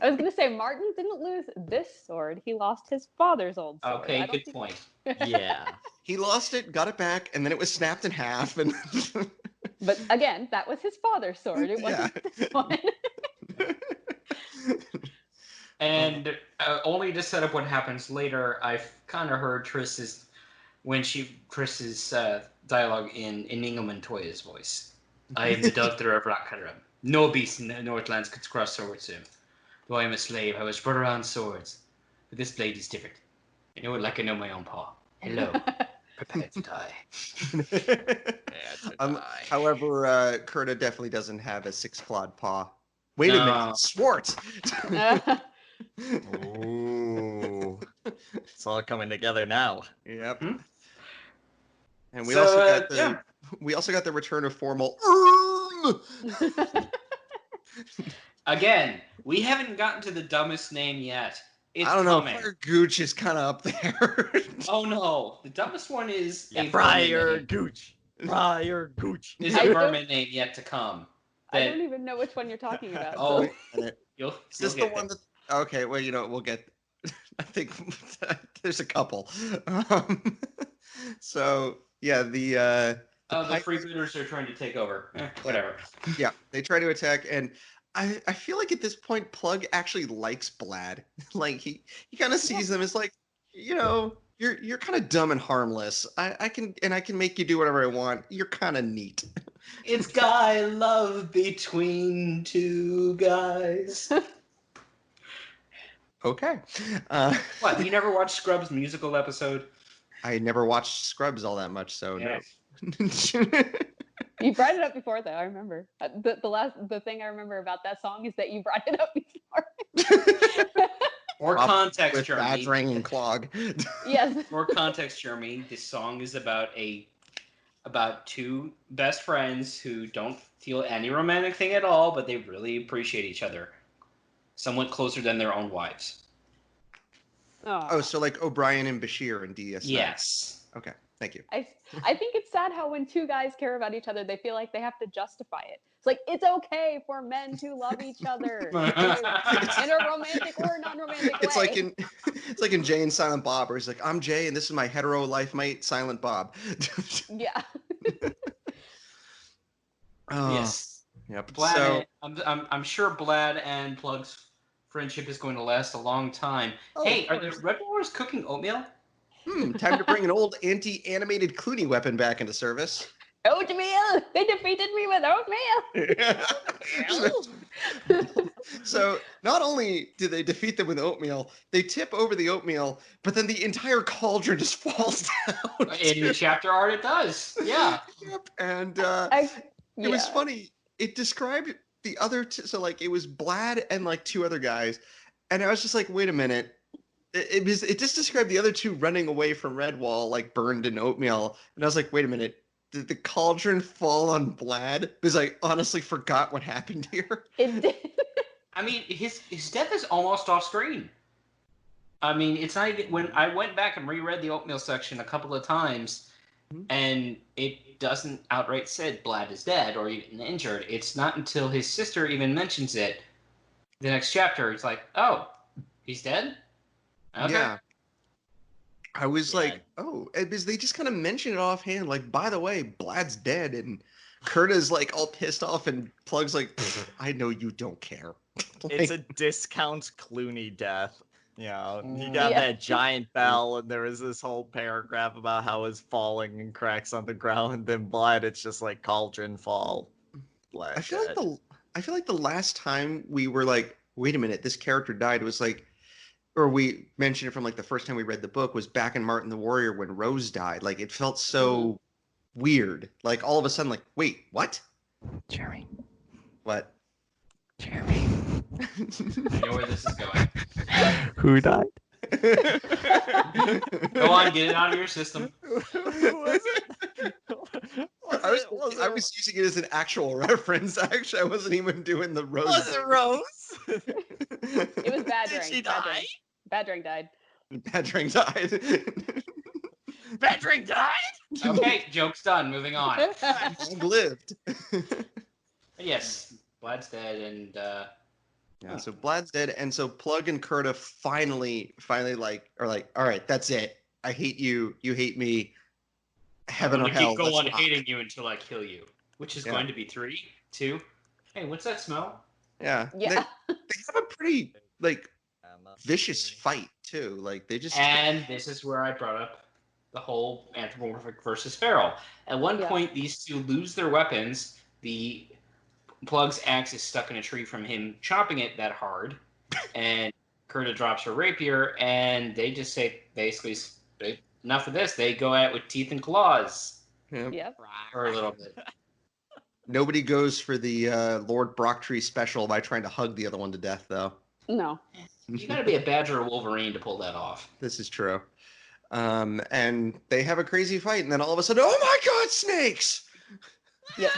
I was going to say, Martin didn't lose this sword. He lost his father's old sword. Okay, good point. Yeah. He lost it, got it back, and then it was snapped in half. And But again, that was his father's sword. It wasn't this one. And only to set up what happens later, I've kind of heard Triss's dialogue in Inigo Montoya's voice. I am the daughter of Rakaram. No beast in the Northlands could cross swords him. Though I am a slave, I was brought around swords. But this blade is different. I know it like I know my own paw. Hello. Prepare to die. However, Kurta definitely doesn't have a 6-clawed paw. Wait a minute, Swart! Ooh. It's all coming together now. Yep. Hmm? And we also got the return of formal. Again, we haven't gotten to the dumbest name yet. It's I don't know. coming. Fire Gooch is kind of up there. Oh no, the dumbest one is a Friar mermaid Gooch. Friar Gooch. name. Is a mermaid name yet to come? I don't even know which one you're talking about. Oh, Is this you'll the get one there. that? Okay, well, we'll get. I think there's a couple. So yeah, the freebooters are trying to take over. Whatever. Yeah, they try to attack, and I feel like at this point, Plug actually likes Blad. Like he kind of sees them as like, you're kind of dumb and harmless. I can make you do whatever I want. You're kind of neat. It's guy love between two guys. Okay. What? You never watched Scrubs musical episode? I never watched Scrubs all that much, so no. You brought it up before, though. I remember. The thing I remember about that song is that you brought it up before. For context, with Jeremy. Bad's ringing clog. Yes. For context, Jeremy, this song is about two best friends who don't feel any romantic thing at all, but they really appreciate each other, somewhat closer than their own wives. Oh, so like O'Brien and Bashir and DS9. Yes. Okay, thank you. I think it's sad how when two guys care about each other, they feel like they have to justify it. It's like, it's okay for men to love each other in a romantic or non-romantic way. It's like in Jay and Silent Bob, where he's like, I'm Jay and this is my hetero life mate, Silent Bob. Yeah. Yes. Yep. Blad, I'm sure Blad and Plug's friendship is going to last a long time. Hey, are the Red Wars cooking oatmeal? Time to bring an old anti-animated Clooney weapon back into service. Oatmeal! They defeated me with oatmeal! So not only do they defeat them with oatmeal, they tip over the oatmeal, but then the entire cauldron just falls down. In the chapter art, it does. Yeah. Yep. And it was funny. It described the other so like it was Blad and like two other guys, and I was just like, wait a minute. It just described the other two running away from Redwall like burned in oatmeal, and I was like, wait a minute. Did the cauldron fall on Blad? Because I honestly forgot what happened here. It did. I mean, his death is almost off screen. I mean, it's not even, when I went back and reread the oatmeal section a couple of times, and it doesn't outright say Blad is dead or even injured. It's not until his sister even mentions it. The next chapter, it's like, oh, he's dead? Okay. Yeah. I was like, oh, because they just kind of mentioned it offhand, like, by the way, Blad's dead, and Kurta's like all pissed off, and Plug's like, I know you don't care. It's a discount Clooney death. You know, he got that giant bell, and there was this whole paragraph about how it's falling and cracks on the ground, and then Blad, it's just like cauldron fall. I feel like the last time we were like, wait a minute, this character died, was like, or we mentioned it from like the first time we read the book, was back in Martin the Warrior when Rose died. Like it felt so weird. Like all of a sudden, like, wait, what? Jeremy. What? Jeremy. I know where this is going. Who died? Go on, get it out of your system. Who was it? I was using it as an actual reference. Actually, I wasn't even doing the Rose. Was it Rose? It was Badring. Did she die? Badring died. Badring died. Badring died? Okay, joke's done. Moving on. Long lived. Yes, Vlad's dead, and Yeah, so Vlad's dead, and so Plug and Kurta finally are like, all right, that's it. I hate you. You hate me. Heaven or hell. Keep going let's rock. hating you until I kill you, which is going to be 3, 2. Hey, what's that smell? Yeah. They have a pretty vicious fight too. Like they just. And this is where I brought up the whole anthropomorphic versus feral. At one point, these two lose their weapons. The Plug's axe is stuck in a tree from him chopping it that hard, and Kurta drops her rapier, and they just say basically, enough of this. They go at it with teeth and claws. Yep. For a little bit. Nobody goes for the Lord Brocktree special by trying to hug the other one to death, though. No. You gotta be a Badger or Wolverine to pull that off. This is true. And they have a crazy fight, and then all of a sudden, oh my God, snakes! Yeah,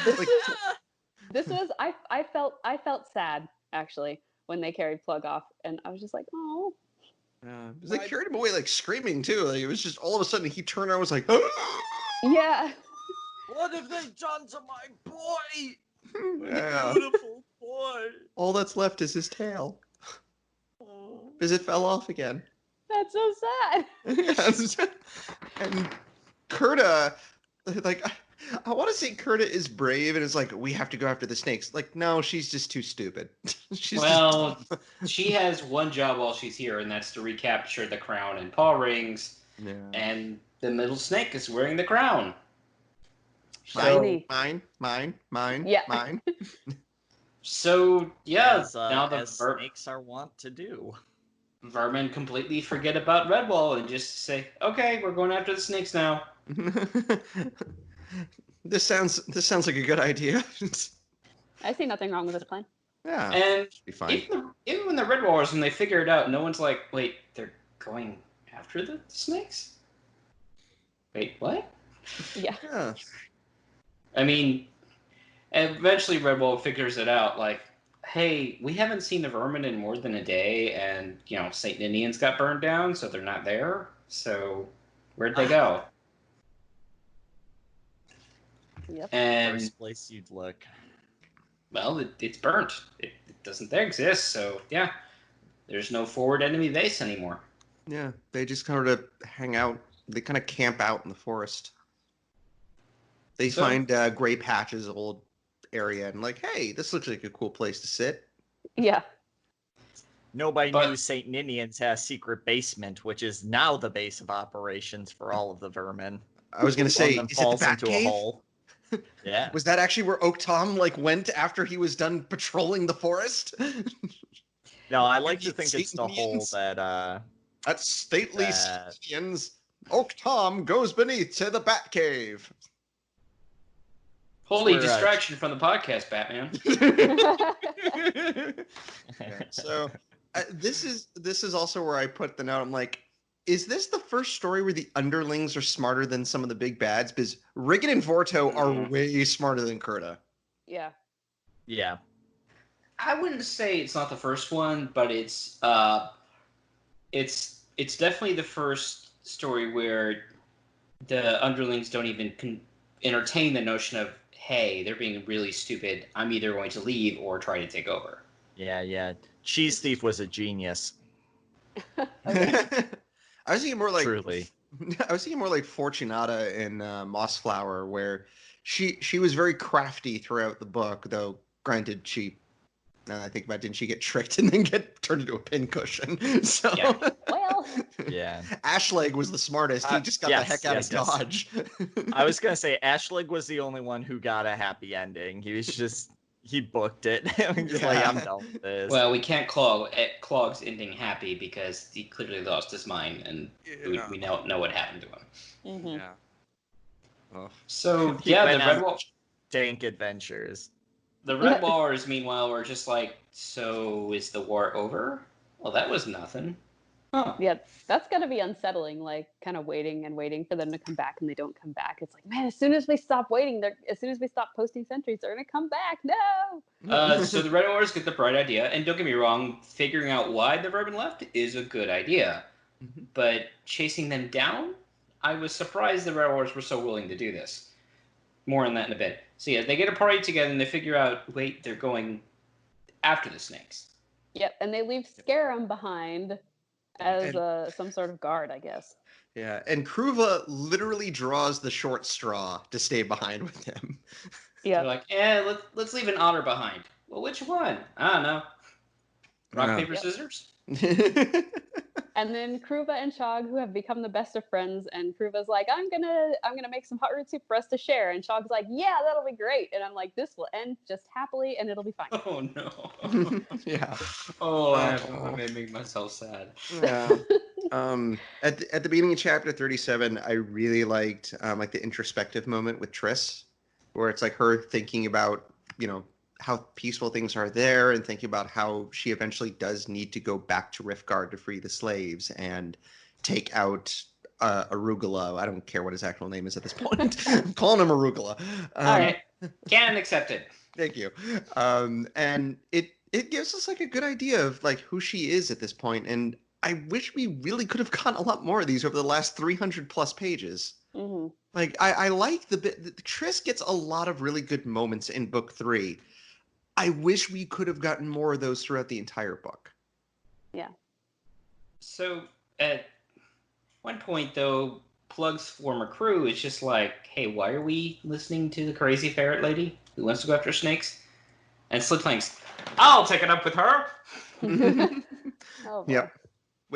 this was I felt sad actually when they carried Plug off, and I was just like, oh. It was like carried him away like screaming too. Like it was just all of a sudden he turned around and was like, oh! Yeah. What have they done to my boy? Yeah. Beautiful boy. All that's left is his tail. Because it fell off again. That's so sad. Yes. And Kurta, like, I want to say Kurta is brave and is like, we have to go after the snakes. Like, no, she's just too stupid. She has one job while she's here, and that's to recapture the crown and paw rings. Yeah. And the middle snake is wearing the crown. Mine. Yeah. Mine. So, yeah, now the snakes are wont to do. Vermin completely forget about Redwall and just say, okay, we're going after the snakes now. This sounds like a good idea. I see nothing wrong with this plan. Yeah. And be fine. even when the Redwallers, when they figure it out, no one's like, wait, they're going after the snakes? Wait, what? Yeah. I mean, eventually Redwall figures it out, like, hey, we haven't seen the vermin in more than a day, and, St. Ninian's got burned down, so they're not there. So, where'd they go? Yep. And First place you'd look. Well, it's burnt. It doesn't exist, so, yeah. There's no forward enemy base anymore. Yeah, they just kind of hang out. They kind of camp out in the forest. They find gray patches of old area and like, hey, this looks like a cool place to sit. Yeah. Nobody knew St. Ninian's has a secret basement, which is now the base of operations for all of the vermin. I was going to say, is it the into a hole. Yeah. Was that actually where Oak Tom went after he was done patrolling the forest? No, I like to think it's the hole that That's stately Indians. Oak Tom goes beneath to the Batcave. Holy distraction from the podcast, Batman. So this is also where I put the note. I'm like, is this the first story where the underlings are smarter than some of the big bads? Because Riggin and Vorto are way smarter than Kurta. Yeah. Yeah. I wouldn't say it's not the first one, but it's definitely the first story where the underlings don't even entertain the notion of, hey, they're being really stupid. I'm either going to leave or try to take over. Yeah. Cheese Thief was a genius. I was thinking more like Truly. I was thinking more like Fortunata in Mossflower, where she was very crafty throughout the book, though granted now I think about, didn't she get tricked and then get turned into a pincushion? So Yeah. Well. Yeah. Ashleg was the smartest. He just got the heck out of Dodge. I was gonna say Ashleg was the only one who got a happy ending. He booked it. He's like, I'm done with this. Well, we can't call Clog's ending happy because he clearly lost his mind, and we now know what happened to him. Mm-hmm. Yeah. Oh. So He the went on Redwall. dank adventures. The Redwallers, meanwhile, were just like, so is the war over? Well, that was nothing. Huh. Yeah, that's gotta be unsettling, kind of waiting for them to come back, and they don't come back. It's like, man, as soon as we stop waiting, as soon as we stop posting sentries, they're gonna come back. No! So the Redwallers get the bright idea, and don't get me wrong, figuring out why the vermin left is a good idea. But chasing them down, I was surprised the Redwallers were so willing to do this. more on that in a bit. So yeah, they get a party together and they figure out, wait, they're going after the snakes. Yep, and they leave Scarum behind as some sort of guard, I guess. Yeah, and Kruva literally draws the short straw to stay behind with him. Yeah. They're like, let's leave an otter behind. Well, which one? I don't know. Rock, paper, scissors? And then Kruva and Shog, who have become the best of friends, and Kruva's like, I'm gonna make some hot root soup for us to share. And Shog's like, yeah, that'll be great. And I'm like, this will end just happily and it'll be fine. Oh no. Yeah. Oh, that made me myself sad. Yeah. At the beginning of chapter 37, I really liked like the introspective moment with Triss, where it's like her thinking about, how peaceful things are there and thinking about how she eventually does need to go back to Riftguard to free the slaves and take out Arugula. I don't care what his actual name is at this point. I'm calling him Arugula. All right. Canon accepted. Thank you. And it gives us like a good idea of like who she is at this point. And I wish we really could have gotten a lot more of these over the last 300 plus pages. Mm-hmm. Like I like the bit. Triss gets a lot of really good moments in book 3. I wish we could have gotten more of those throughout the entire book. Yeah. So at one point, though, Plug's former crew is just like, hey, why are we listening to the crazy ferret lady who wants to go after snakes? And Slitfang's, I'll take it up with her. Oh, boy. Yep.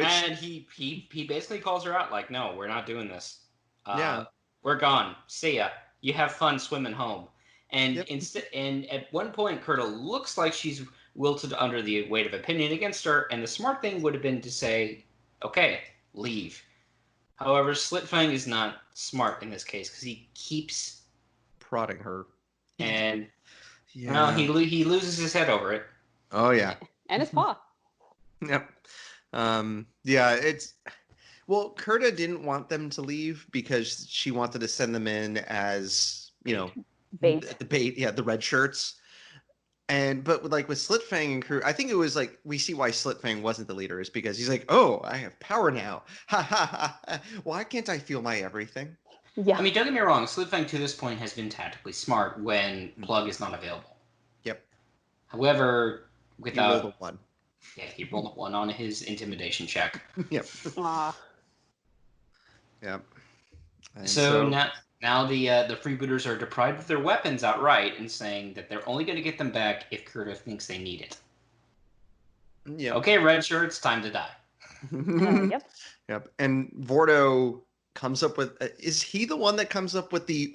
And he basically calls her out like, no, we're not doing this. Yeah. We're gone. See ya. You have fun swimming home. And and at one point, Kurta looks like she's wilted under the weight of opinion against her, and the smart thing would have been to say, okay, leave. However, Slitfang is not smart in this case, because he keeps prodding her. And he loses his head over it. Oh, yeah. And his paw. Yep. It's... Well, Kurta didn't want them to leave because she wanted to send them in as, bait. The bait, the red shirts. But with Slitfang and crew, I think it was like we see why Slitfang wasn't the leader is because he's like, oh, I have power now. Ha ha ha. Why can't I feel my everything? Yeah. I mean, don't get me wrong. Slitfang to this point has been tactically smart when Plug is not available. Yep. However, without he rolled a 1. Yeah, he rolled a 1 on his intimidation check. Yep. Aww. Yep. So now the freebooters are deprived of their weapons outright and saying that they're only going to get them back if Kurta thinks they need it. Yeah. Okay, red shirts, time to die. Yep. Yep. And Vordo comes up with is he the one that comes up with the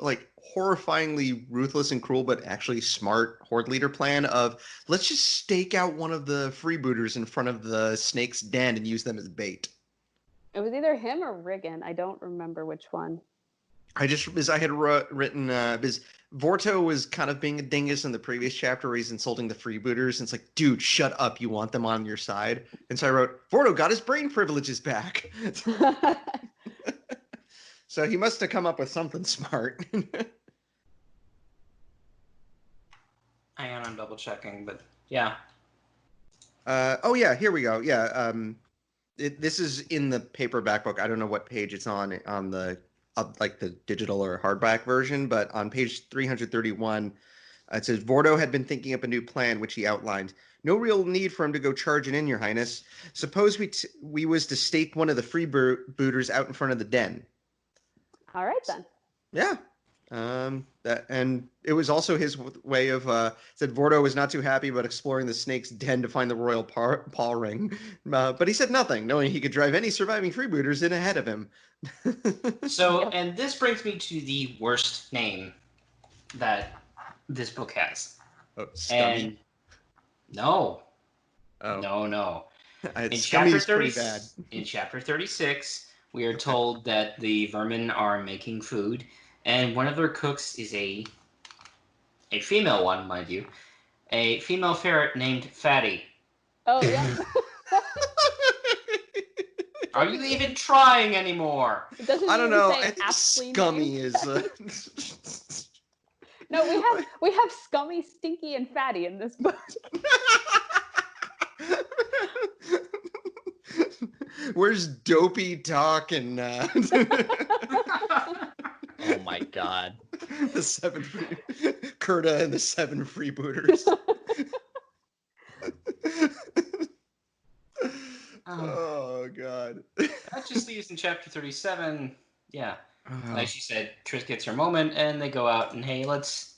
horrifyingly ruthless and cruel but actually smart horde leader plan of let's just stake out one of the freebooters in front of the snake's den and use them as bait? It was either him or Riggin. I don't remember which one. I had written because Vorto was kind of being a dingus in the previous chapter where he's insulting the freebooters, and it's like, dude, shut up, you want them on your side. And so I wrote, Vorto got his brain privileges back. So he must have come up with something smart. Hang on, I'm double checking, but yeah. Here we go. Yeah, this is in the paperback book. I don't know what page it's on the the digital or hardback version, but on page 331, it says Vordo had been thinking up a new plan, which he outlined. No real need for him to go charging in, Your Highness. Suppose we was to stake one of the freebooters out in front of the den. All right then. Yeah. And it was also his way of said Vordo was not too happy about exploring the snake's den to find the royal paw ring, but he said nothing, knowing he could drive any surviving freebooters in ahead of him. So, and this brings me to the worst name that this book has. Oh, Scummy. And no. Oh. No. In Scummy's pretty bad. In chapter 36, we are told that the vermin are making food, and one of their cooks is a female one, mind you, a female ferret named Fatty. Oh, yeah. Are you even trying anymore? I don't know. I think Scummy is... No, we have Scummy, Stinky, and Fatty in this book. Where's Dopey, Doc, and... Oh my god. The 7 Kurta and the 7 freebooters. Oh god. That just leaves in chapter 37. Yeah. Like she said, Triss gets her moment and they go out and hey, let's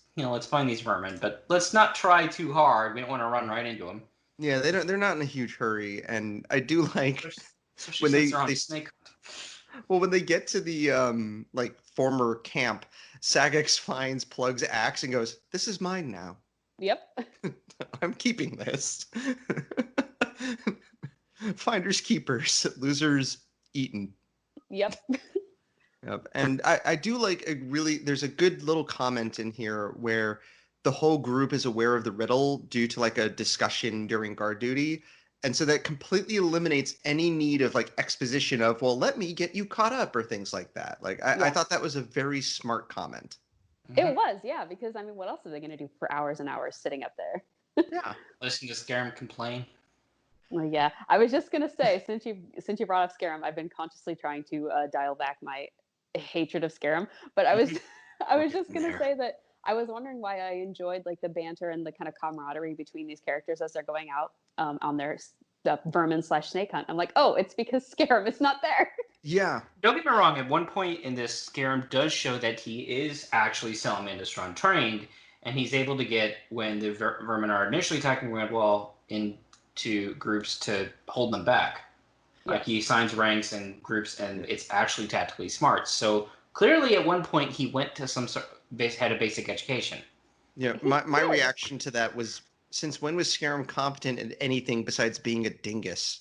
find these vermin, but let's not try too hard. We don't want to run right into them. Yeah, they're not in a huge hurry, and I do like especially when since they're on snake hunt. Well, when they get to the like former camp, Sagex finds Plug's axe and goes, "This is mine now." Yep. I'm keeping this. Finders keepers, losers eaten. Yep. Yep. And I do like there's a good little comment in here where the whole group is aware of the riddle due to like a discussion during guard duty. And so that completely eliminates any need of like exposition of, well, let me get you caught up or things like that. Like I thought that was a very smart comment. It was, yeah, because I mean, what else are they going to do for hours and hours sitting up there? Yeah. Listen to Scarum complain. Well, yeah, I was just gonna say, since you brought up Scarum, I've been consciously trying to dial back my hatred of Scarum, but I was just gonna say that I was wondering why I enjoyed like the banter and the kind of camaraderie between these characters as they're going out on their vermin/snake hunt. I'm like, oh, it's because Scarum is not there. Yeah. Don't get me wrong. At one point in this, Scarum does show that he is actually Salamandastron trained, and he's able to get when the vermin are initially attacking Redwall into groups to hold them back. Like he assigns ranks and groups, and it's actually tactically smart. So clearly, at one point, he went to some sort had a basic education. Yeah, my reaction to that was, since when was Scarum competent at anything besides being a dingus?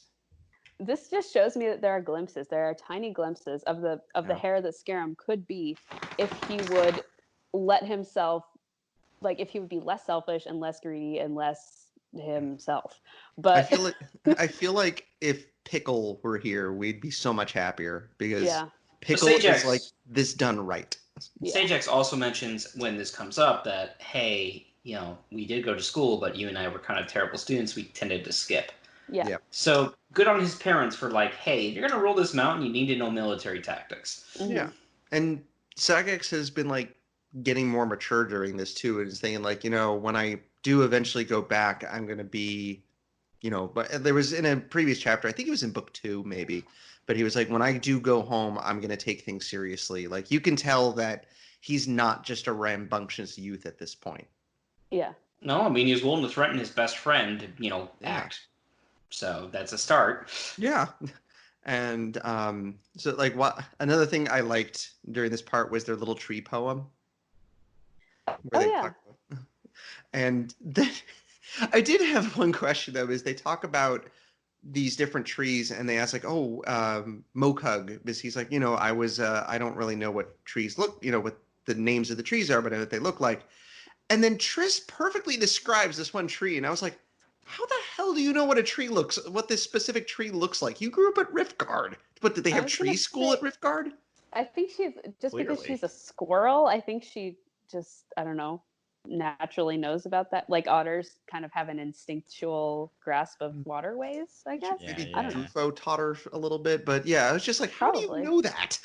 This just shows me that there are glimpses. There are tiny glimpses of the hair that Scarum could be if he would let himself, like if he would be less selfish and less greedy and less himself. But I feel like if Pickle were here, we'd be so much happier because Pickle Sagex, is like this done right. Sagex also mentions when this comes up that, hey, we did go to school, but you and I were kind of terrible students. We tended to skip. Yeah. So good on his parents for like, hey, you're gonna roll this mountain, you need to know military tactics. Mm-hmm. Yeah, and Sagex has been like getting more mature during this too, and saying like, when I do eventually go back, I'm gonna be, But there was in a previous chapter, I think it was in book 2 maybe, but he was like, when I do go home, I'm gonna take things seriously. Like you can tell that he's not just a rambunctious youth at this point. Yeah. No, I mean he was willing to threaten his best friend to, act. So that's a start. Yeah. And so like another thing I liked during this part was their little tree poem. And then I did have one question though, is they talk about these different trees and they ask like, Mokug, because he's like, I don't really know what trees look, what the names of the trees are, but I know what they look like. And then Triss perfectly describes this one tree, and I was like, how the hell do you know what this specific tree looks like? You grew up at Riftguard. But did they have tree school at Riftguard? I think she's just Clearly. Because she's a squirrel. I think she just, I don't know, naturally knows about that. Like otters kind of have an instinctual grasp of waterways, I guess. Maybe I don't know. Drufo taught her a little bit, but yeah, I was just like, how do you know that?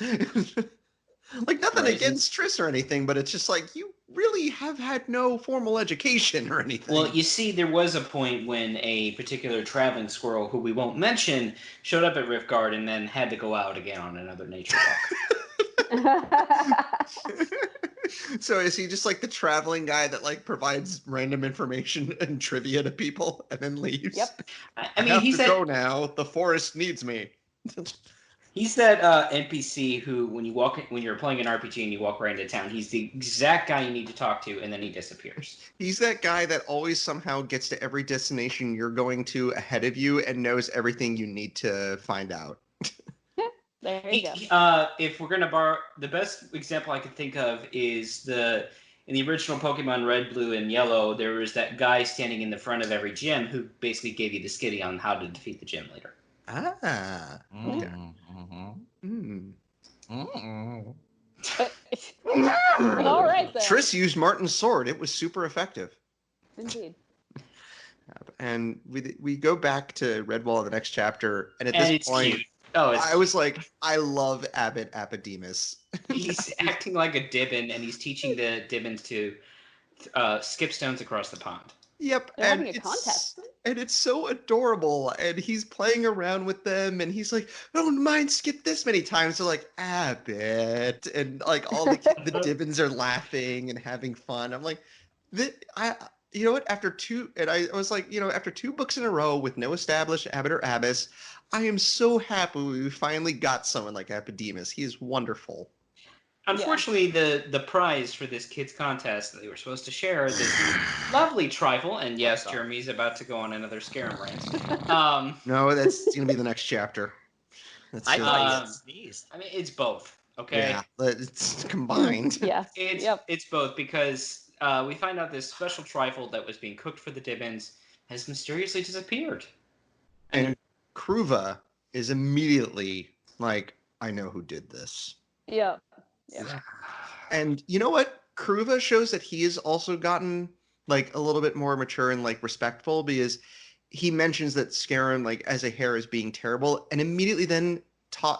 Like nothing against Triss or anything, but it's just like you really have had no formal education or anything. Well, you see, there was a point when a particular traveling squirrel, who we won't mention, showed up at Riftguard and then had to go out again on another nature walk. So is he just like the traveling guy that like provides random information and trivia to people and then leaves? Yep. I mean, he said, "Go now. The forest needs me." He's that NPC who, when you're playing an RPG and you walk right into town, he's the exact guy you need to talk to, and then he disappears. He's that guy that always somehow gets to every destination you're going to ahead of you and knows everything you need to find out. There you go. If we're gonna borrow, the best example I could think of is in the original Pokemon Red, Blue, and Yellow, there was that guy standing in the front of every gym who basically gave you the skitty on how to defeat the gym leader. Ah. Okay. All right then. Triss used Martin's sword. It was super effective. Indeed. And we go back to Redwall in the next chapter, and at this point, Oh, I was like, I love Abbott Appodemus. He's acting like a Dibbin, and he's teaching the Dibbins to skip stones across the pond. Yep, They're having a contest. And it's so adorable. And he's playing around with them, and he's like, "I don't mind skip this many times." They're like, Abbott, and like all the Dibbins are laughing and having fun. I'm like, you know what? After two, and I was like, after 2 books in a row with no established Abbott or Abbess, I am so happy we finally got someone like Appodemus. He is wonderful. Unfortunately, the prize for this kids contest that they were supposed to share this lovely trifle, and yes, Jeremy's about to go on another Scarum rant. No, that's gonna be the next chapter. I thought you sneezed. I mean, it's both. Okay. Yeah, it's combined. Yeah. It's both because we find out this special trifle that was being cooked for the Dibbins has mysteriously disappeared. And Kruva is immediately like, I know who did this. Yeah. And you know what? Kruva shows that he has also gotten like a little bit more mature and like respectful, because he mentions that Scarum like as a hare is being terrible, and immediately then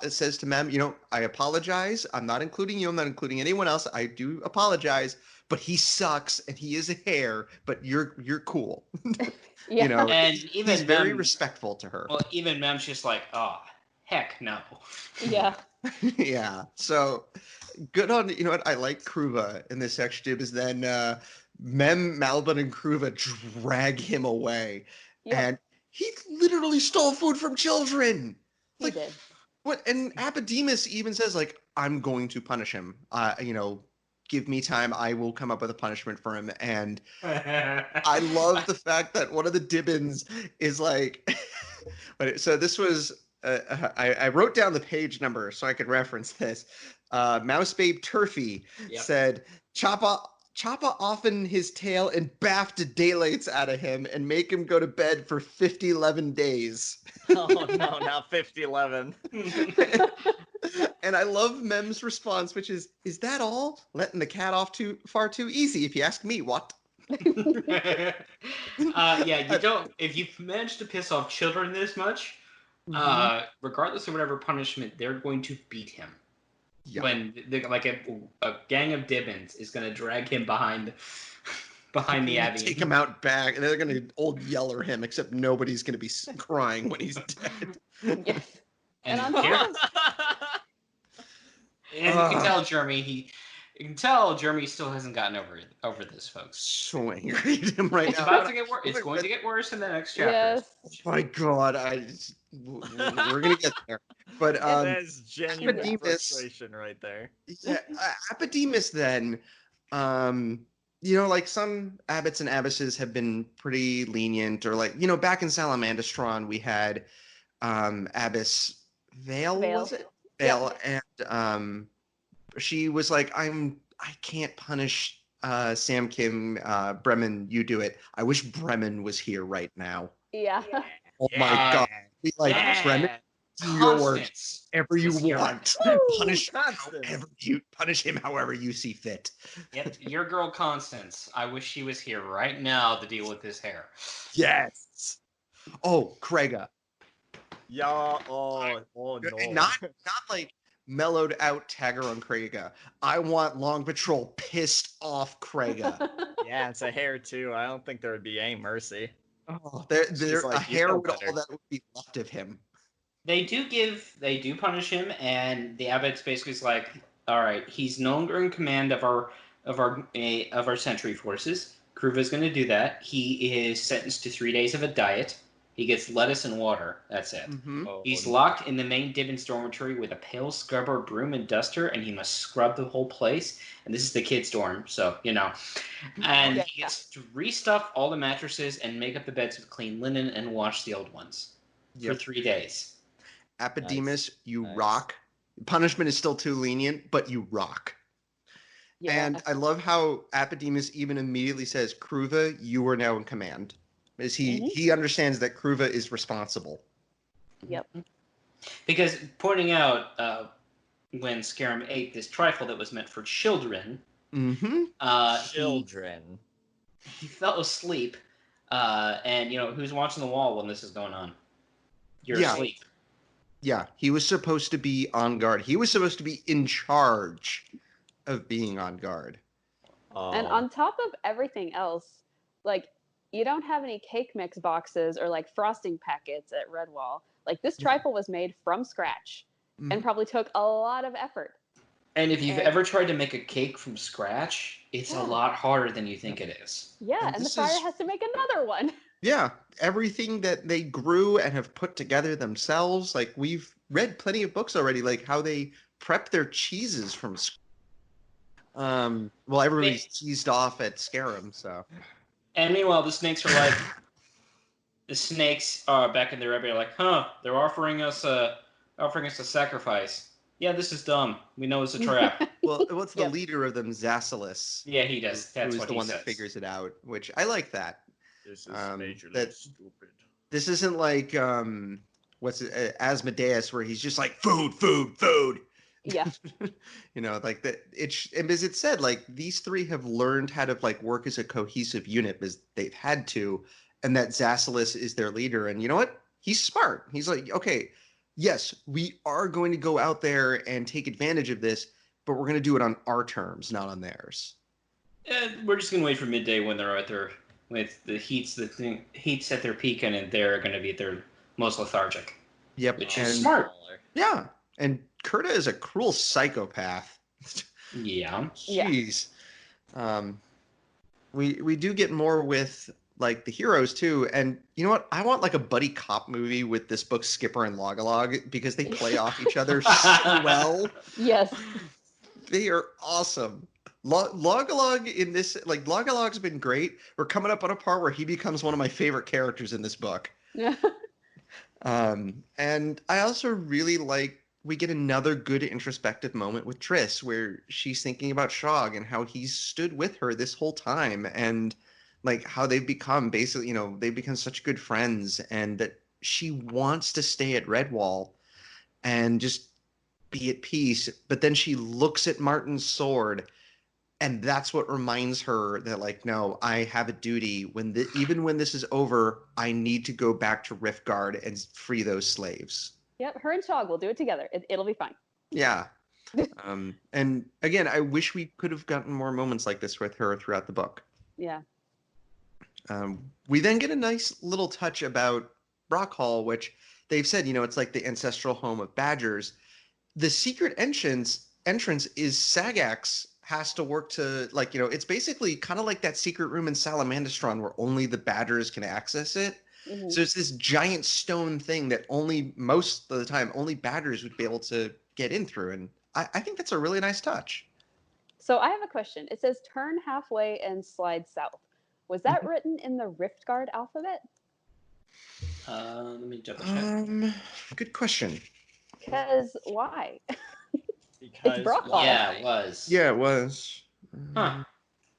says to Mem, I apologize. I'm not including you. I'm not including anyone else. I do apologize, but he sucks and he is a hare, but you're cool. Yeah. And even he's very respectful to her. Well, even Mem's just like, oh, heck no. Yeah. Yeah. So good on, you know what? I like Kruva in this section, because then Mem, Malbin, and Kruva drag him away. Yep. And he literally stole food from children. He did. What? And Appodemus even says, like, I'm going to punish him. Give me time. I will come up with a punishment for him. And I love the fact that one of the Dibbins is like, so this was, I wrote down the page number so I could reference this. Mouse Babe Turfy said, chop off his tail and baff the daylights out of him and make him go to bed for 11 days. Oh no, not 11. And I love Mem's response, which is that all? Letting the cat off far too easy, if you ask me. What? Yeah, you don't. If you've managed to piss off children this much, regardless of whatever punishment, they're going to beat him. Yep. When a gang of Dibbins is going to drag him behind the abbey, take him out back, and they're going to old yeller him. Except nobody's going to be crying when he's dead. Yes. And you can tell Jeremy You can tell Jeremy still hasn't gotten over this, folks. So angry at him right now. About to get worse. It's going to get worse in the next chapter. Yes. Oh my God, we're gonna get there. But that's genuine frustration right there. Yeah, Appodemus then, like some abbots and abbesses have been pretty lenient, or like, back in Salamandastron we had Abbess Vale, was it? Vale, yeah. And she was like, I can't punish Sam Kim, Bremen, you do it. I wish Bremen was here right now. Yeah. Oh my God. Be like, Bremen, do your work whatever you want. Punish him however you see fit. Yep, your girl Constance. I wish she was here right now to deal with this hair. Yes. Oh, Craiga. Yeah. Oh no. Not like mellowed out Tagger on Craiga. I want Long Patrol pissed off Craiga. Yeah, it's a hair too. I don't think there would be any mercy. Oh, there's like, a hair with all that would be left of him. They do punish him, and the abbot's basically like, all right, he's no longer in command of our sentry forces. Kruva's going to do that. He is sentenced to 3 days of a diet. He gets lettuce and water. That's it. Mm-hmm. He's locked in the main Dibbins dormitory with a pail scrubber, broom, and duster, and he must scrub the whole place. And this is the kids' dorm, so, And he gets to restuff all the mattresses and make up the beds with clean linen and wash the old ones for 3 days. Appodemus, you rock. Punishment is still too lenient, but you rock. Yeah. And I love how Appodemus even immediately says, Kruva, you are now in command. Is he understands that Kruva is responsible. Yep. Because pointing out when Scarum ate this trifle that was meant for children, he fell asleep, and who's watching the wall when this is going on? You're asleep. Yeah, he was supposed to be on guard. He was supposed to be in charge of being on guard. And on top of everything else, like, you don't have any cake mix boxes or like frosting packets at Redwall. Like, this trifle was made from scratch and probably took a lot of effort. And if you've ever tried to make a cake from scratch, it's a lot harder than you think it is. Yeah, and the fire has to make another one. Yeah, everything that they grew and have put together themselves. Like, we've read plenty of books already, like how they prep their cheeses from scratch. Well, everybody's cheesed off at Scarum, so. And meanwhile, the snakes are like, the snakes are back in their area, like, huh? They're offering us a sacrifice. Yeah, this is dumb. We know it's a trap. Well, what's the leader of them, Zassilis? Yeah, he does. That's who's the one that figures it out, which I like that. This is majorly stupid. This isn't like Asmodeus, where he's just like food. Yeah. You know, like that. And as it said, like these three have learned how to like work as a cohesive unit because they've had to, and that Zassilis is their leader. And you know what? He's smart. He's like, okay, yes, we are going to go out there and take advantage of this, but we're going to do it on our terms, not on theirs. And we're just going to wait for midday when they're out there with the heat's at their peak, and they're going to be at their most lethargic. Yep, which is smart. Yeah, and Kurta is a cruel psychopath. Yeah. Jeez. We do get more with like the heroes too, and you know what? I want like a buddy cop movie with this book Skipper and Logalog because they play off each other so well. Yes. They are awesome. Logalog in this, like Logalog's been great. We're coming up on a part where he becomes one of my favorite characters in this book. Yeah. And I also really like we get another good introspective moment with Triss where she's thinking about Shog and how he's stood with her this whole time and like how they've become basically, you know, they've become such good friends and that she wants to stay at Redwall and just be at peace. But then she looks at Martin's sword and that's what reminds her that like, no, I have a duty even when this is over, I need to go back to Riftguard and free those slaves. Yep, her and Shog will do it together. It'll be fine. Yeah. And again, I wish we could have gotten more moments like this with her throughout the book. Yeah. We then get a nice little touch about Brockhall, which they've said, you know, it's like the ancestral home of badgers. The secret entrance is Sagax has to work to, like, you know, it's basically kind of like that secret room in Salamandastron where only the badgers can access it. Mm-hmm. So it's this giant stone thing that most of the time, only badgers would be able to get in through. And I think that's a really nice touch. So I have a question. It says turn halfway and slide south. Was that written in the Riftguard alphabet? Let me double check. Good question. Because why? Because it's Brockhall. Yeah, it was. Yeah, it was. Huh.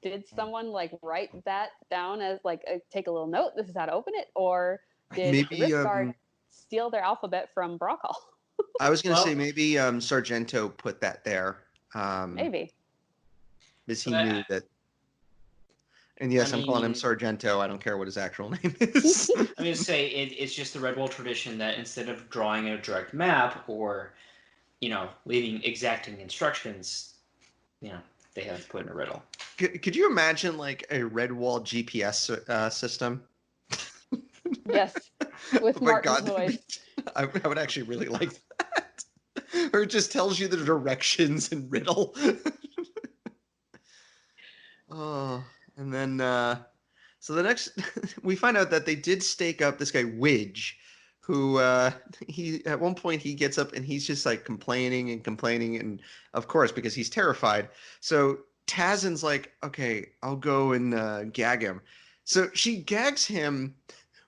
Did someone like write that down as like take a little note? This is how to open it, or did Riftguard steal their alphabet from Brockhall? I was going to say maybe Sargento put that there. Maybe. Because he knew that. And yes, I'm calling him Sargento. I don't care what his actual name is. I'm going to say it's just the Redwall tradition that instead of drawing a direct map or, you know, leaving exacting instructions, you know, they have to put in a riddle. Could you imagine like a Redwall GPS system? Yes, with Martin's voice. I would actually really like that. Or it just tells you the directions in riddle. Oh, and then so the next we find out that they did stake up this guy Widge, who he at one point he gets up and he's just like complaining, and of course because he's terrified. So Tazin's like, okay, I'll go and gag him. So she gags him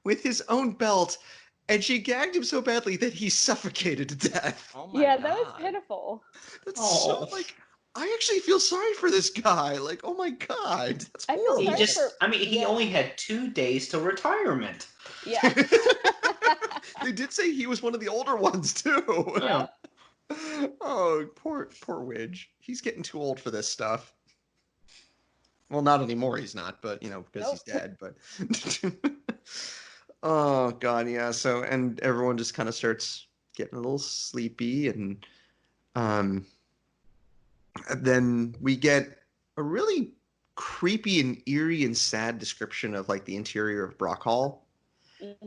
with his own belt, and she gagged him so badly that he suffocated to death. Oh my God. that was pitiful. That's so like. I actually feel sorry for this guy. Like, oh my God, that's horrible. He only had 2 days till retirement. Yeah. They did say he was one of the older ones too. Yeah. Oh, poor Widge. He's getting too old for this stuff. Well, not anymore. He's not, but you know, because he's dead. But oh God, yeah. So, and everyone just kind of starts getting a little sleepy, and then we get a really creepy and eerie and sad description of like the interior of Brock Hall.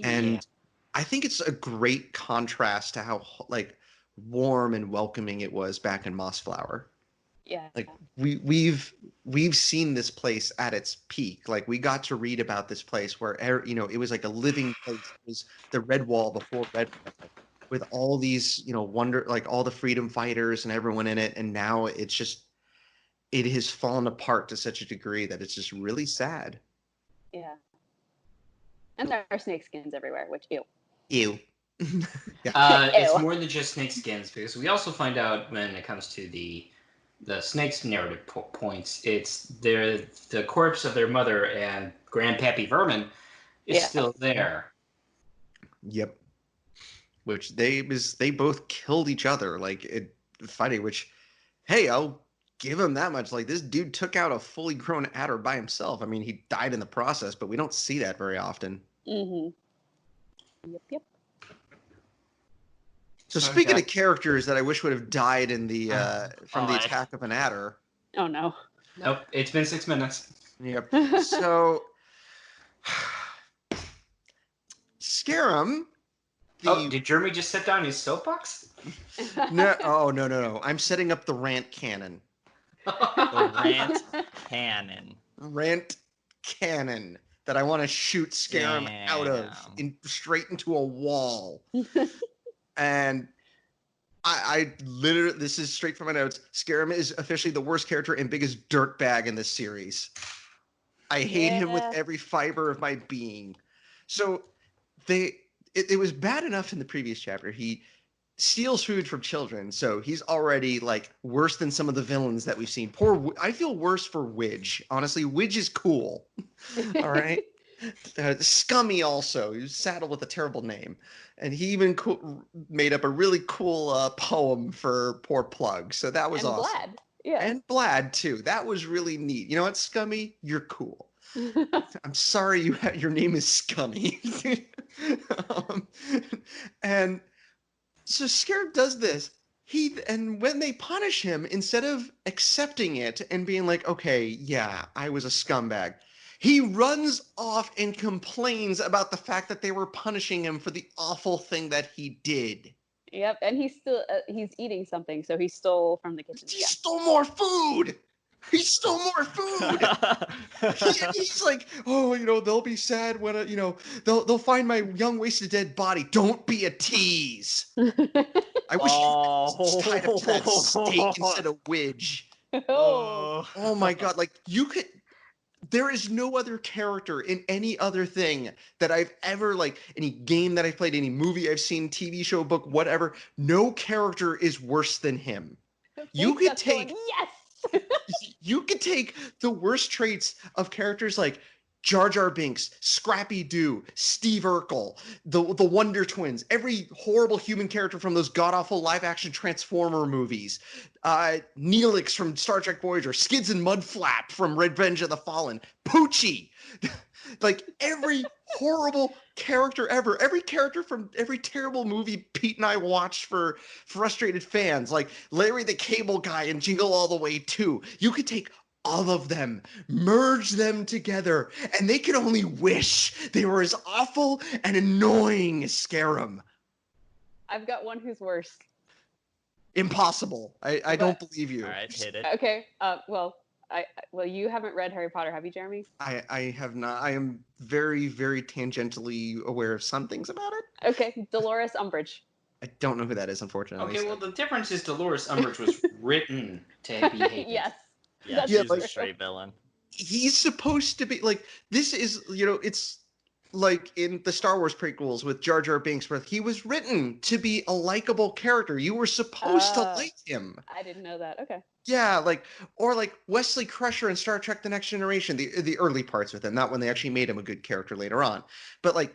And I think it's a great contrast to how like warm and welcoming it was back in Mossflower. Yeah. Like we've seen this place at its peak. Like we got to read about this place where it was like a living place. It was the Red Wall before Red Wall, with all these like all the freedom fighters and everyone in it. And now it has fallen apart to such a degree that it's just really sad. Yeah. And there are snake skins everywhere, which Ew. Yeah. It's more than just snake skins, because we also find out when it comes to the snakes narrative points, it's the corpse of their mother and Grandpappy Vermin is still there. Yep. Which they both killed each other fighting. Which, hey, I'll give him that much. Like, this dude took out a fully grown adder by himself. I mean, he died in the process, but we don't see that very often. Mm-hmm. Yep. So speaking of characters that I wish would have died in the from the attack of an adder. Oh no. Nope. It's been 6 minutes. Yep. So Scarum. Did Jeremy just set down his soapbox? No. Oh no. I'm setting up the rant cannon. The rant cannon. Rant cannon that I want to shoot Scarum out of straight into a wall. And I literally, this is straight from my notes, Scarum is officially the worst character and biggest dirtbag in this series. I hate him with every fiber of my being. So it was bad enough in the previous chapter. He steals food from children, so he's already like worse than some of the villains that we've seen. I feel worse for Widge. Honestly, Widge is cool. All right. Scummy also. He was saddled with a terrible name. And he even made up a really cool poem for poor Plug. So that was awesome. Blad. Yeah. And Blad, too. That was really neat. You know what, Scummy? You're cool. I'm sorry your name is Scummy. And so Scared does this. And when they punish him, instead of accepting it and being like, okay, yeah, I was a scumbag, he runs off and complains about the fact that they were punishing him for the awful thing that he did. Yep, and he's eating something, so he stole from the kitchen. He stole more food! He stole more food! He's like, oh, they'll be sad when, they'll find my young wasted dead body. Don't be a tease. I wish you was tied up to that steak instead of Widge. Oh my God, like, there is no other character in any other thing that I've ever, any game that I've played, any movie I've seen, TV show, book, whatever, no character is worse than him. You could take the worst traits of characters like Jar Jar Binks, Scrappy Doo, Steve Urkel, the Wonder Twins, every horrible human character from those god-awful live-action Transformer movies, Neelix from Star Trek Voyager, Skids and Mudflap from Revenge of the Fallen, Poochie, like every horrible character ever, every character from every terrible movie Pete and I watched for frustrated fans, like Larry the Cable Guy and Jingle All the Way 2. You could take all of them, merge them together, and they can only wish they were as awful and annoying as Scarum. I've got one who's worse. Impossible. I don't believe you. All right, hit it. Okay. Well, you haven't read Harry Potter, have you, Jeremy? I have not. I am very, very tangentially aware of some things about it. Okay, Dolores Umbridge. I don't know who that is, unfortunately. Okay, well, the difference is Dolores Umbridge was written to be hated. Yes. Yeah, she's a straight villain. He's supposed to be this is, it's like in the Star Wars prequels with Jar Jar Binks, where he was written to be a likable character. You were supposed to like him. I didn't know that. Okay. Yeah, or Wesley Crusher in Star Trek: The Next Generation, the early parts with him, not when they actually made him a good character later on, but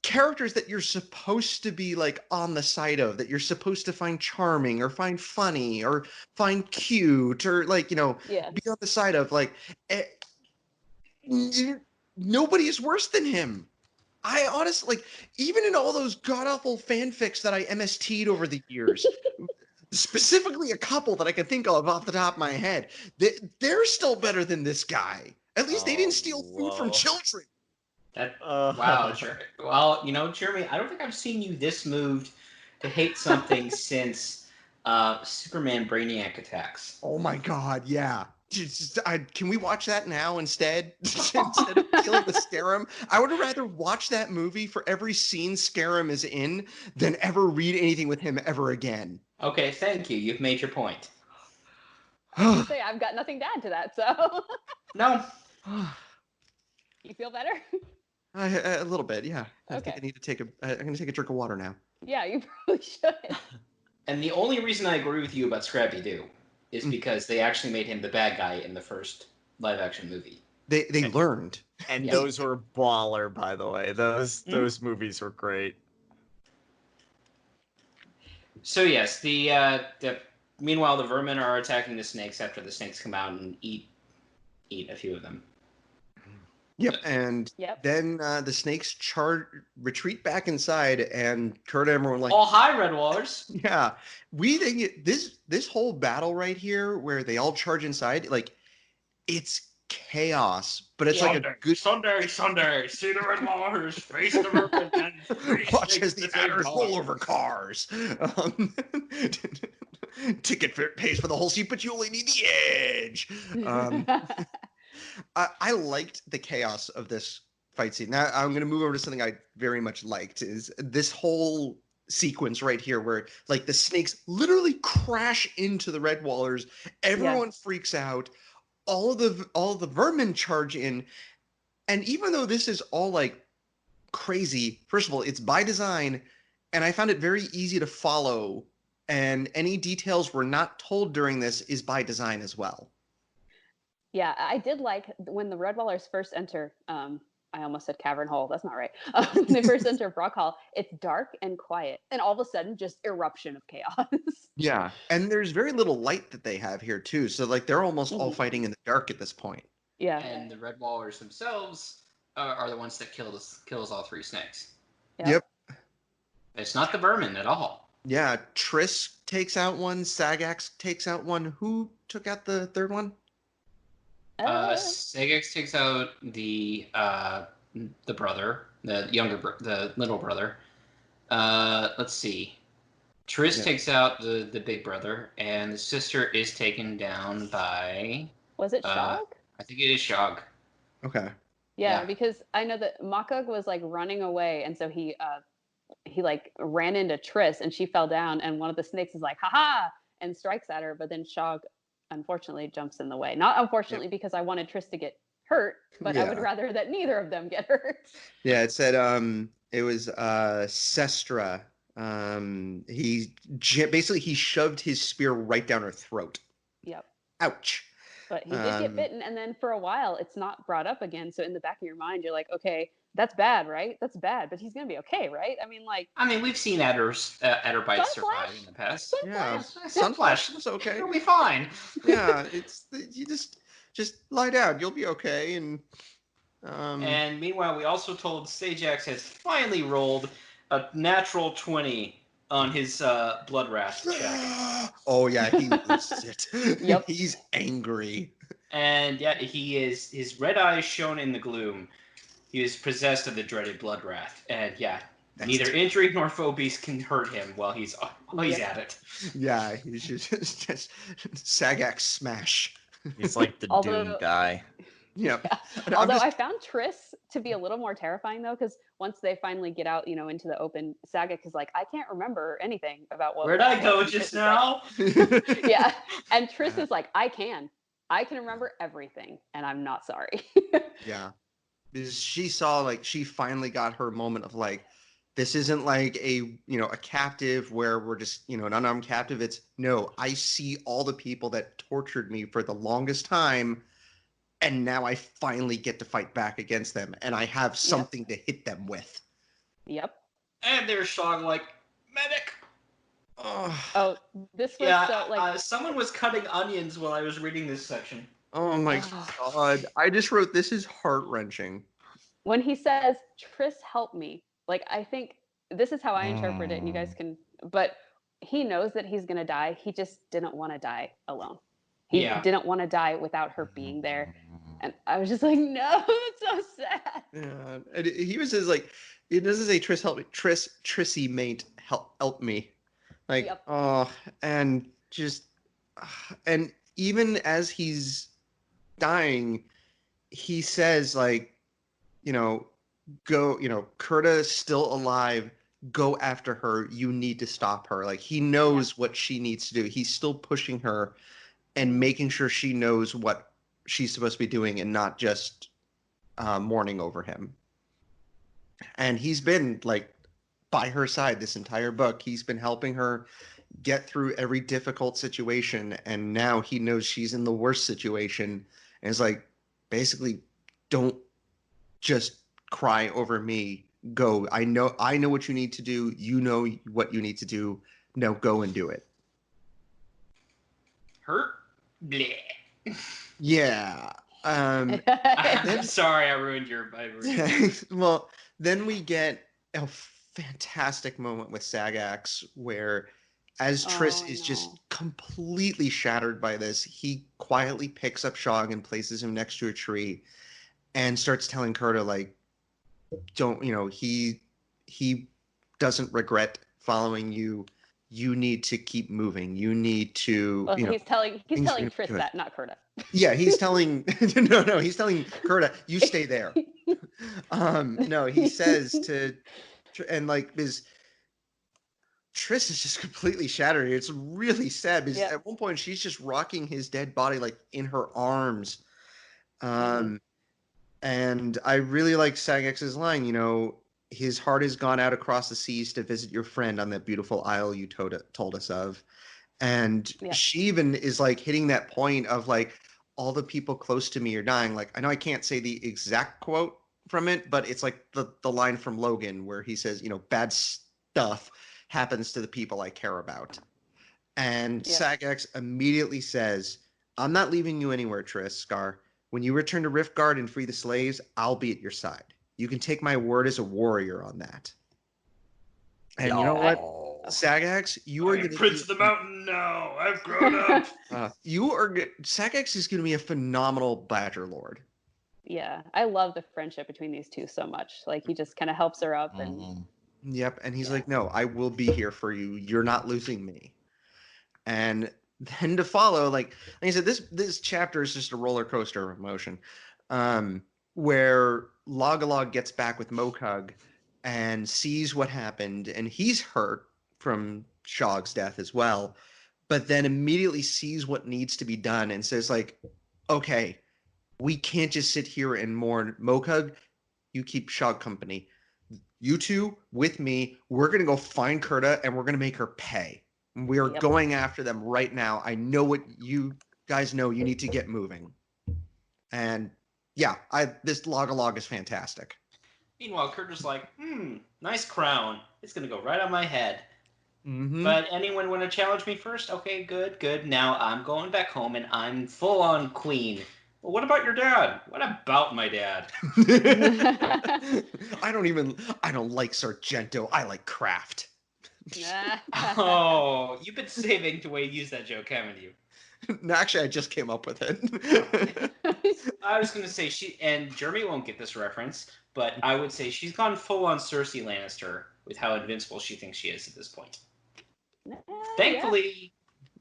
characters that you're supposed to be on the side of, that you're supposed to find charming or find funny or find cute or be on the side of, nobody is worse than him. I honestly, like, even in all those god-awful fanfics that I MST'd over the years, specifically a couple that I can think of off the top of my head, they're still better than this guy. At least they didn't steal food from children. Wow, well, Jeremy, I don't think I've seen you this moved to hate something since Superman Brainiac attacks. Oh my god, yeah. Can we watch that now instead? Instead of killing the Scarum? I would rather watch that movie for every scene Scarum is in than ever read anything with him ever again. Okay, thank you. You've made your point. I was gonna say, I've got nothing to add to that, so. No. You feel better? A little bit, yeah. I Okay. think I need to I'm going to take a drink of water now. Yeah, you probably should. And the only reason I agree with you about Scrappy-Doo is because they actually made him the bad guy in the first live-action movie. They learned. And those were baller, by the way. Those movies were great. So yes, meanwhile the vermin are attacking the snakes after the snakes come out and eat a few of them. Yep, and then the snakes retreat back inside, and Kurt and everyone like, "Oh, hi, Redwallers!" Yeah, we think this whole battle right here, where they all charge inside, like, it's chaos, but it's like a good Sunday, see the Redwallers, face the vermin, and watch as the adders roll over cars. Ticket pays for the whole seat, but you only need the edge. I liked the chaos of this fight scene. Now I'm going to move over to something I very much liked, is this whole sequence right here where like the snakes literally crash into the Redwallers. Everyone freaks out. All of the vermin charge in. And even though this is all like crazy, first of all, it's by design, and I found it very easy to follow. And any details were not told during this is by design as well. Yeah, I did like when the Redwallers first enter. I almost said Cavern Hall. That's not right. When they first enter Brock Hall, it's dark and quiet, and all of a sudden, just eruption of chaos. Yeah, and there's very little light that they have here too. So like they're almost all fighting in the dark at this point. Yeah, and the Redwallers themselves are the ones that kills all three snakes. Yep. It's not the vermin at all. Yeah, Triss takes out one. Sagax takes out one. Who took out the third one? Sagax takes out the brother, the little brother. Let's see. Triss takes out the big brother, and the sister is taken down by. Was it Shog? I think it is Shog. Okay. Yeah, because I know that Makog was like running away, and so he like ran into Triss, and she fell down, and one of the snakes is like, "Ha!" and strikes at her, but then Shog unfortunately jumps in the way. Not unfortunately because I wanted Triss to get hurt, but I would rather that neither of them get hurt. Yeah, it said it was Sestra. He shoved his spear right down her throat. Yep. Ouch. But he did get bitten, and then for a while it's not brought up again. So in the back of your mind, you're like, okay, that's bad, right? That's bad, but he's gonna be okay, right? I mean, we've seen adder bites survive in the past. Sunflash was okay. It'll be fine. Yeah, you just lie down. You'll be okay. And meanwhile, we also told Sajax has finally rolled a natural 20 on his blood wrath check. Oh yeah, he loses it. Yep. He's angry. And yeah, his red eyes shone in the gloom. He is possessed of the dreaded blood wrath, and neither injury nor phobies can hurt him while he's at it. Yeah, he's just Sagax smash. He's like the Doom guy. Yep. Yeah. Although I found Triss to be a little more terrifying though, because once they finally get out, into the open, Sagax is like, I can't remember anything about what. Where'd I go just now? Yeah, and Triss is like, I can remember everything, and I'm not sorry. Yeah. Because she saw she finally got her moment of this isn't like a captive where we're just an unarmed captive. It's no, I see all the people that tortured me for the longest time, and now I finally get to fight back against them, and I have something to hit them with. Yep. And there's Shog medic. Oh, this was someone was cutting onions while I was reading this section. Oh my god! I just wrote this is heart-wrenching. when he says, Triss, help me, like, I think this is how I interpret it, and you guys can, but he knows that he's going to die. He just didn't want to die alone. He didn't want to die without her being there. And I was just like, no, it's so sad. Yeah. And he was just like, it doesn't say Triss help me. Trissy mate help me. Like, oh, and just, and even as he's dying, he says, like, go, Kurta's still alive. Go after her. You need to stop her. Like, he knows what she needs to do. He's still pushing her and making sure she knows what she's supposed to be doing and not just mourning over him. And he's been, like, by her side this entire book. He's been helping her get through every difficult situation. And now he knows she's in the worst situation. And it's like, basically, don't just cry over me. Go. I know what you need to do. You know what you need to do. Now go and do it. Hurt? Bleh. Yeah. I'm sorry I ruined your... Well, then we get a fantastic moment with Sagax where, as Triss is just completely shattered by this, he quietly picks up Shog and places him next to a tree and starts telling Kurta, like, don't, he doesn't regret following you. You need to keep moving. You need to, well, he's telling Triss that, not Kurta. Yeah, he's telling, he's telling Kurta, you stay there. No, he says to, and like, Triss is just completely shattered. It's really sad because at one point she's just rocking his dead body, like, in her arms. And I really like Sagax's line, his heart has gone out across the seas to visit your friend on that beautiful isle you told us of. And she even is, like, hitting that point of, like, all the people close to me are dying. Like, I know I can't say the exact quote from it, but it's like the line from Logan where he says, bad stuff happens to the people I care about. And Sagax immediately says, I'm not leaving you anywhere, Triss, Scar. When you return to Riftguard and free the slaves, I'll be at your side. You can take my word as a warrior on that. And you know what? Sagax, you are going to Prince of the Mountain now. I've grown up. Sagax is going to be a phenomenal Badger Lord. Yeah, I love the friendship between these two so much. Like, he just kind of helps her up. And Yep, and he's like, no, I will be here for you. You're not losing me. And then to follow, like I said, this chapter is just a roller coaster of emotion, where Logalog gets back with Mokug and sees what happened, and he's hurt from Shog's death as well, but then immediately sees what needs to be done and says, like, okay, we can't just sit here and mourn. Mokug, you keep Shog company. You two, with me, we're going to go find Kurta, and we're going to make her pay. We are going after them right now. I know what you guys know. You need to get moving. And yeah, this Logalog is fantastic. Meanwhile, Kurta's like, nice crown. It's going to go right on my head. Mm-hmm. But anyone want to challenge me first? Okay, good. Now I'm going back home and I'm full on queen. Well, what about your dad? What about my dad? I don't like Sargento. I like Kraft. Oh, you've been saving the way you use that joke, haven't you? No, actually, I just came up with it. I was going to say, and Jeremy won't get this reference, but I would say she's gone full on Cersei Lannister with how invincible she thinks she is at this point. Thankfully,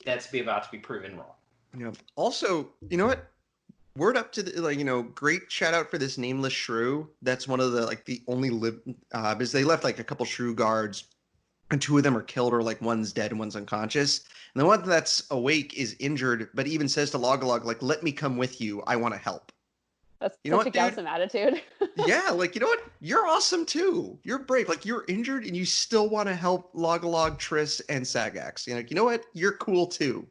that's about to be proven wrong. Yeah. Also, you know what? Word up to the, great shout out for this nameless shrew. That's one of the only because they left a couple shrew guards, and two of them are killed, or one's dead and one's unconscious. And the one that's awake is injured, but even says to Logalog, let me come with you. I want to help. That's such a Gaussum attitude. Yeah, you know what? You're awesome too. You're brave. You're injured and you still want to help Logalog, Triss, and Sagax. You know what? You're cool too.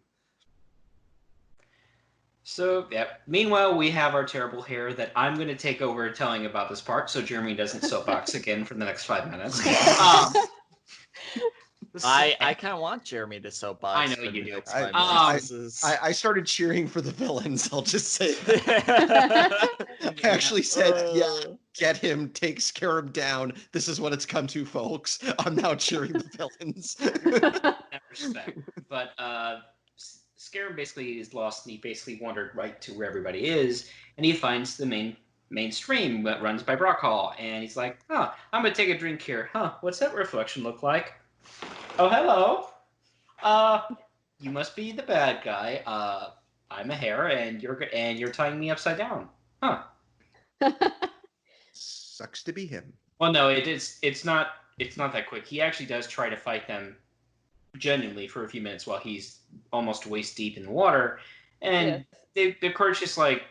So, yeah. Meanwhile, we have our terrible hair that I'm going to take over telling about this part so Jeremy doesn't soapbox again for the next 5 minutes. I kind of want Jeremy to soapbox. I know for you the do. next 5 minutes. I started cheering for the villains. I'll just say that. I actually said, yeah, get him, scare him down. This is what it's come to, folks. I'm now cheering the villains. In that respect. But Scarab basically is lost, and he basically wandered right to where everybody is, and he finds the main stream that runs by Brock Hall, and he's like, "Huh, I'm gonna take a drink here. Huh, what's that reflection look like? Oh, hello. You must be the bad guy. I'm a hare, and you're tying me upside down. Huh? Sucks to be him." Well, no, it's not that quick. He actually does try to fight them genuinely for a few minutes while he's almost waist deep in the water, and the court's just like,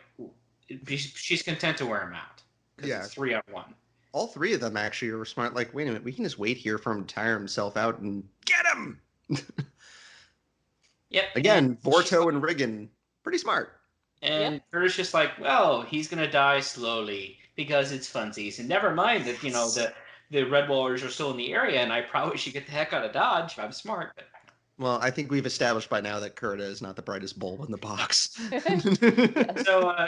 she's content to wear him out. Yeah, it's 3-on-1. All three of them actually are smart. Like, wait a minute, we can just wait here for him to tire himself out and get him. Yep. Again, Vorto and Riggin, pretty smart. And Curtis just like, well, he's gonna die slowly because it's funsies, and never mind that the Red Wallers are still in the area, and I probably should get the heck out of Dodge. I'm smart. But... Well, I think we've established by now that Kurta is not the brightest bulb in the box. So,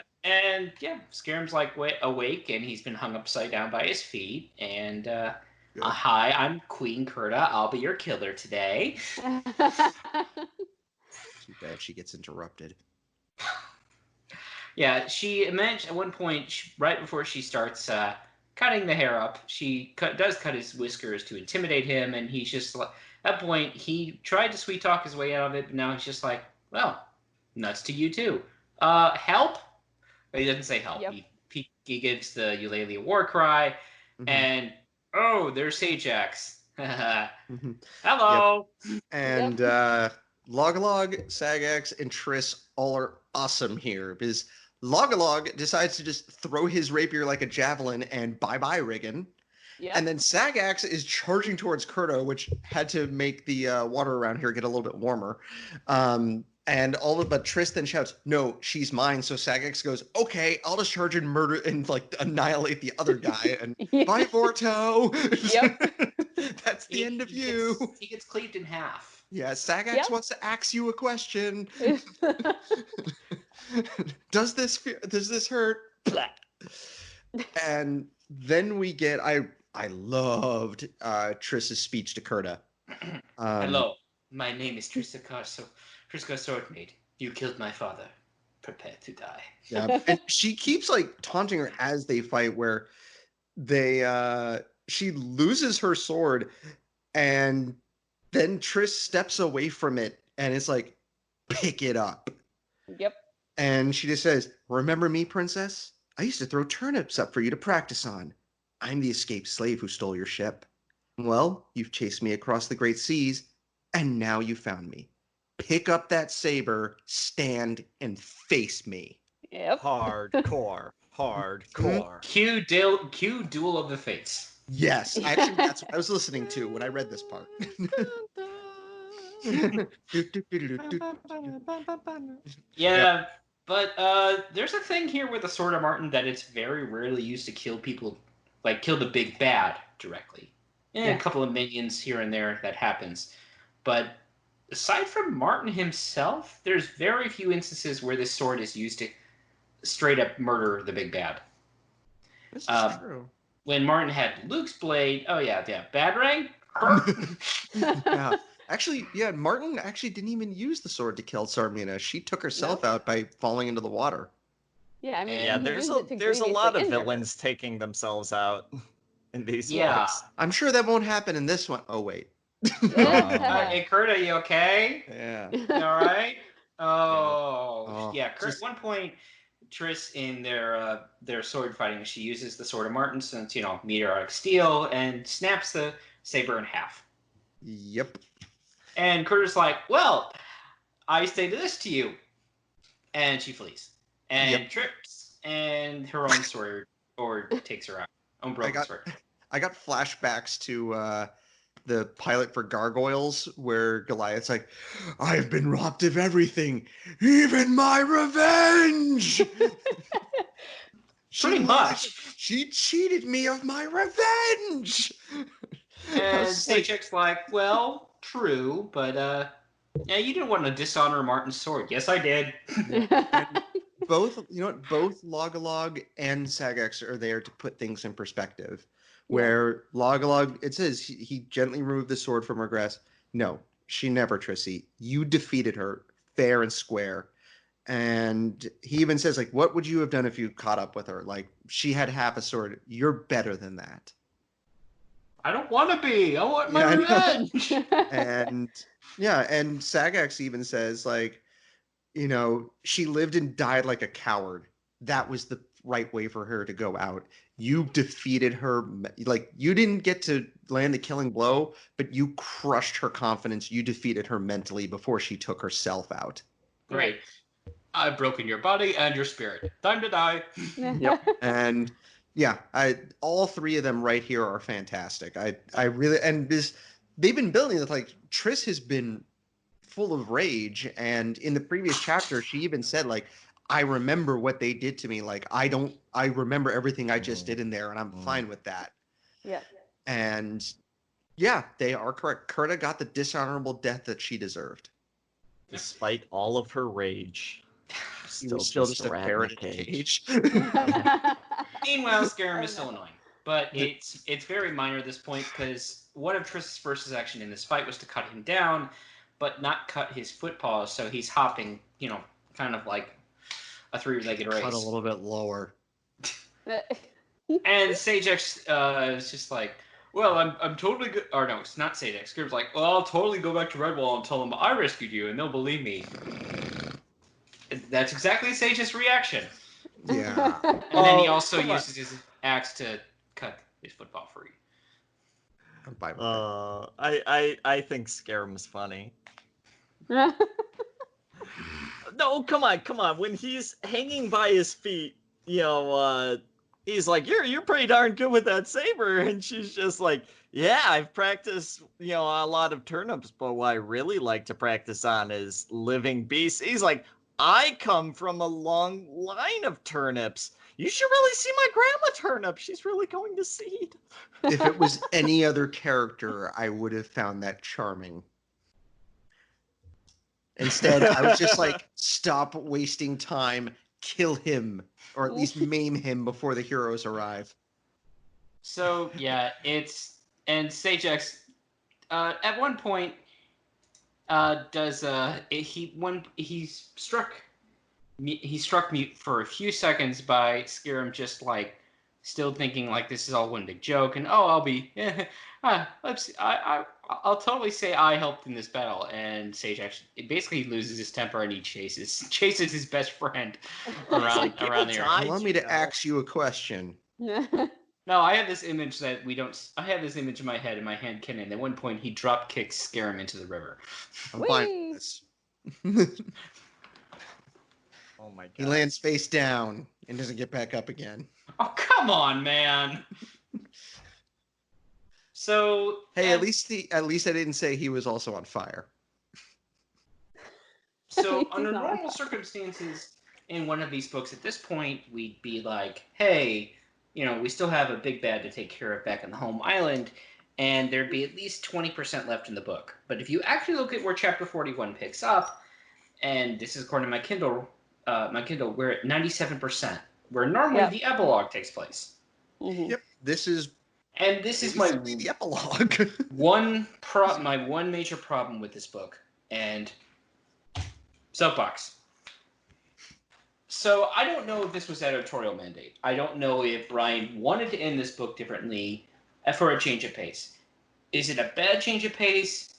Scaram's like awake, and he's been hung upside down by his feet. And hi, I'm Queen Kurta. I'll be your killer today. Too bad she gets interrupted. Yeah, she mentioned at one point, right before she starts cutting the hair up, she does cut his whiskers to intimidate him, and he's just like, at that point, he tried to sweet talk his way out of it, but now he's just like, well, nuts to you too. Help? But he doesn't say help. Yep. He gives the Eulalia war cry, and there's Ajax. Hello. Yep. And Logalog, Sagax, and Triss all are awesome here because Logalog decides to just throw his rapier like a javelin and bye-bye Riggin. Yep. And then Sagax is charging towards Kurta, which had to make the water around here get a little bit warmer. But Triss then shouts, "No, she's mine." So Sagax goes, "Okay, I'll just charge and murder and like annihilate the other guy." And bye, Vorto. Yep. That's the end of you. He gets cleaved in half. Yeah, Sagax wants to ask you a question. Does this hurt? And then we get I loved Triss's speech to Kurta. Hello, my name is Triss Swordmaid. You killed my father. Prepare to die. Yeah, and she keeps like taunting her as they fight, where she loses her sword, and then Triss steps away from it, and it's like, pick it up. Yep. And she just says, "Remember me, princess? I used to throw turnips up for you to practice on. I'm the escaped slave who stole your ship. Well, you've chased me across the great seas, and now you found me. Pick up that saber, stand, and face me." Yep. Hardcore. Cue Duel of the Fates. Yes, actually, that's what I was listening to when I read this part. Yeah, but there's a thing here with the Sword of Martin that it's very rarely used to kill people, like kill the big bad directly. A couple of minions here and there that happens. But aside from Martin himself, there's very few instances where this sword is used to straight up murder the big bad. This is true. When Martin had Luke's blade, Batarang? Yeah. Actually, Martin actually didn't even use the sword to kill Sarmina. She took herself out by falling into the water. Yeah, I mean, there's a lot of villains taking themselves out in these books. I'm sure that won't happen in this one. Oh, wait. Hey, Kurt, are you okay? Yeah. You all right? Kurt, at one point, Triss, in their sword fighting, she uses the Sword of Martin since, meteoric steel, and snaps the saber in half. Yep. And Kurta's like, well, I say this to you. And she flees. And trips, and her own sword, or takes her out. Own broken sword. I got flashbacks to the pilot for Gargoyles, where Goliath's like, "I've been robbed of everything, even my revenge." Pretty much. She cheated me of my revenge. And Paycheck's like, well, true, but yeah, you didn't want to dishonor Martin's sword. Yes, I did. Both Logalog and Sagax are there to put things in perspective. Where Logalog, it says he gently removed the sword from her grasp. No, she never, Trissy. You defeated her fair and square. And he even says, like, what would you have done if you caught up with her? Like, she had half a sword. You're better than that. I don't want to be. I want my revenge. And Sagax even says, like, she lived and died like a coward. That was the right way for her to go out. You defeated her. Like, you didn't get to land the killing blow, but you crushed her confidence. You defeated her mentally before she took herself out. Great. I've broken your body and your spirit. Time to die. Yep. And all three of them right here are fantastic. I really, and they've been building it. Like, Triss has been full of rage, and in the previous chapter she even said, like, I remember what they did to me. Like, I remember everything I just did in there, and I'm fine with that. Yeah. And yeah, they are correct. Kurta got the dishonorable death that she deserved. Despite all of her rage, He was still just a ferret in a cage. Meanwhile, Scarum is still annoying, but it's very minor at this point, because one of Triss's first action in this fight was to cut him down, but not cut his footpaws, so he's hopping, kind of like a three-legged race. Cut a little bit lower. And Sagex is just like, well, I'm totally good. Or no, it's not Sagex. Scaram's like, well, I'll totally go back to Redwall and tell them I rescued you, and they'll believe me. That's exactly Sage's reaction. Yeah. And then he also uses his axe to cut his football free. I'm fine with that. I think Scaram's funny. No, come on. When he's hanging by his feet, he's like, you're pretty darn good with that saber, and she's just like, yeah, I've practiced, a lot of turnips, but what I really like to practice on is living beasts. He's like, I come from a long line of turnips. You should really see my grandma turnip. She's really going to seed. If it was any other character, I would have found that charming. Instead, I was just like, stop wasting time, kill him, or at least maim him before the heroes arrive. So, yeah, and Sagex, at one point, he struck mute for a few seconds by Scarum just, like, still thinking, like, this is all one big joke, and, I'll totally say I helped in this battle, and Sage actually basically loses his temper and he chases his best friend around the area. Allow me to ask you a question. No, I have this image that I have this image in my head, in my hand cannon. At one point, he drop kicks Scarum into the river. I'm fine with this. Oh my god. He lands face down and doesn't get back up again. Oh, come on, man. So hey, at least I didn't say he was also on fire. So under normal circumstances in one of these books at this point, we'd be like, hey, we still have a big bad to take care of back on the home island, and there'd be at least 20% left in the book. But if you actually look at where chapter 41 picks up, and this is according to my Kindle, we're at 97%, where normally the epilogue takes place. Mm-hmm. Yep, this is the epilogue. My one major problem with this book, and soapbox. So I don't know if this was editorial mandate. I don't know if Brian wanted to end this book differently for a change of pace. Is it a bad change of pace?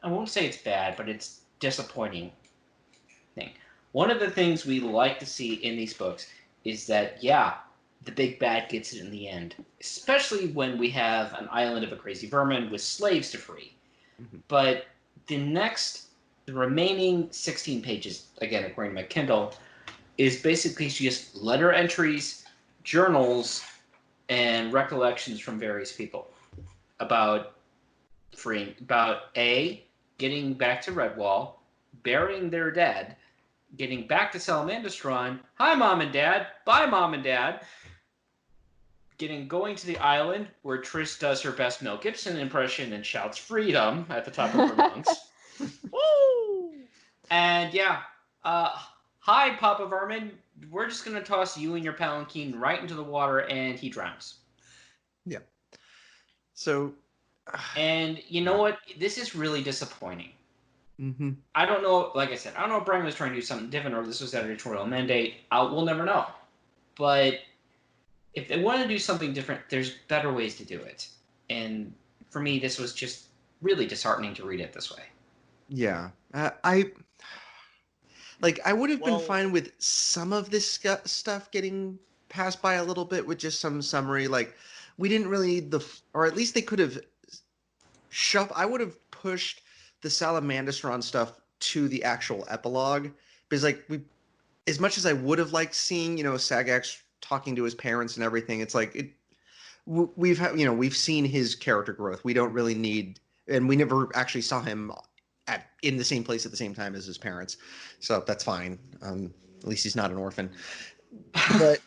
I won't say it's bad, but it's disappointing thing. One of the things we like to see in these books is that, the big bad gets it in the end, especially when we have an island of a crazy vermin with slaves to free. Mm-hmm. But the remaining 16 pages, again, according to my Kindle, is basically just letter entries, journals, and recollections from various people about getting back to Redwall, burying their dead, getting back to Salamandastron, hi, Mom and Dad, bye, Mom and Dad, going to the island where Triss does her best Mel Gibson impression and shouts "freedom" at the top of her lungs. Woo! And yeah, hi, Papa Vermin. We're just gonna toss you and your palanquin right into the water, and he drowns. Yeah. So. And you know what? This is really disappointing. Mm-hmm. I don't know. Like I said, I don't know if Brian was trying to do something different or this was editorial mandate. We'll never know. But if they want to do something different, there's better ways to do it. And for me, this was just really disheartening to read it this way. Yeah, I would have been fine with some of this stuff getting passed by a little bit with just some summary. Like, we didn't really need or at least they could have I would have pushed the Salamandastron stuff to the actual epilogue, because as much as I would have liked seeing, Sagax talking to his parents and everything, it's like we've seen his character growth. We don't really need, and we never actually saw him in the same place at the same time as his parents, so that's fine. At least he's not an orphan. But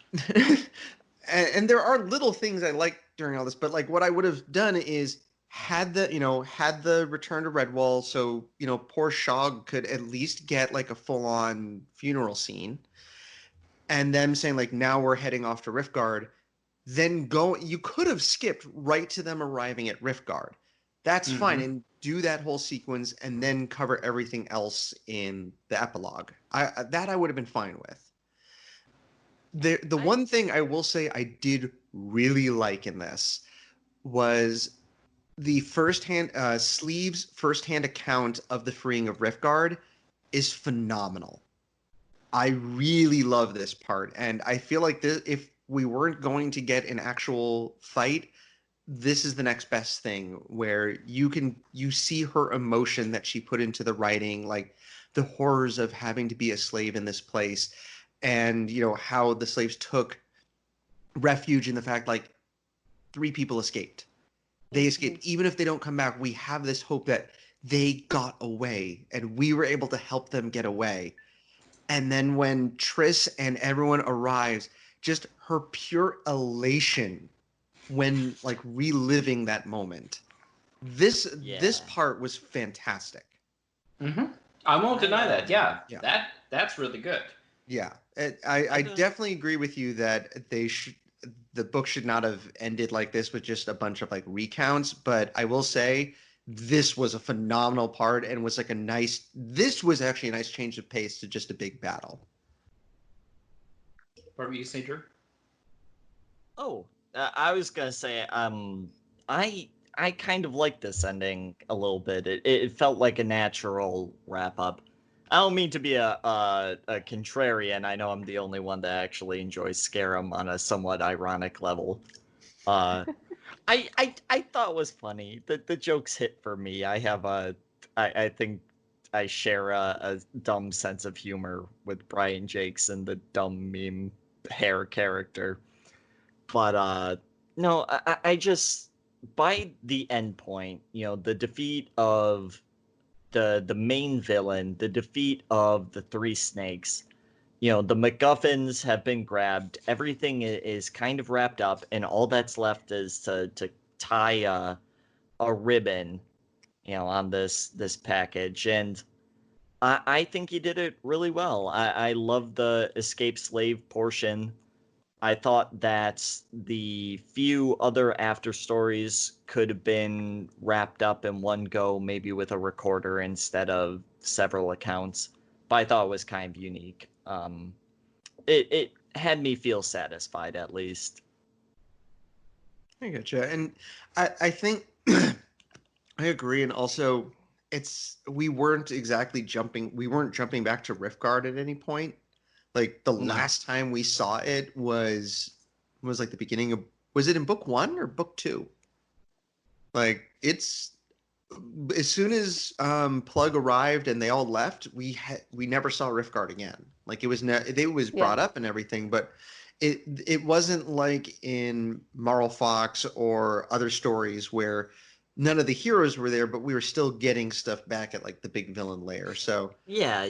and there are little things I like during all this, but like what I would have done is had the return to Redwall, so poor Shog could at least get like a full-on funeral scene, and them saying like, now we're heading off to Riftguard. Then you could have skipped right to them arriving at Riftguard. That's fine, and do that whole sequence and then cover everything else in the epilogue. I would have been fine with. The one thing I will say I did really like in this was the Sleeve's firsthand account of the freeing of Riftguard is phenomenal. I really love this part, and I feel like if we weren't going to get an actual fight, this is the next best thing, where you see her emotion that she put into the writing, like the horrors of having to be a slave in this place, and how the slaves took refuge in the fact like 3 people escaped. They escaped. Even if they don't come back, we have this hope that they got away and we were able to help them get away. And then when Triss and everyone arrives, just her pure elation when like reliving that moment. This part was fantastic. Mm-hmm. I won't deny that. Yeah. That's really good. Yeah, I definitely agree with you that the book should not have ended like this with just a bunch of like recounts. But I will say this was a phenomenal part and was like this was actually a nice change of pace to just a big battle. What were you saying, Drew? Oh, I was gonna say, I kind of like this ending a little bit. It felt like a natural wrap up. I don't mean to be a contrarian. I know I'm the only one that actually enjoys Scarum on a somewhat ironic level. I thought it was funny. The jokes hit for me. I think I share a dumb sense of humor with Brian Jakes and the dumb meme hair character. But no, I just, by the end point, the defeat of the main villain, the defeat of the 3 snakes, the MacGuffins have been grabbed, everything is kind of wrapped up, and all that's left is to tie a ribbon, on this package. And I think he did it really well. I love the escape slave portion. I thought that the few other after stories could have been wrapped up in one go, maybe with a recorder instead of several accounts. But I thought it was kind of unique. It had me feel satisfied, at least. I gotcha, and I think I agree, and also we weren't jumping back to Riftguard at any point. Like the last time we saw it was like the beginning of, was it in book 1 or book 2? Like it's as soon as Plug arrived and they all left, we never saw Riftguard again. Like it was brought up and everything, but it wasn't like in Marl Fox or other stories where none of the heroes were there, but we were still getting stuff back at like the big villain lair. So Yeah.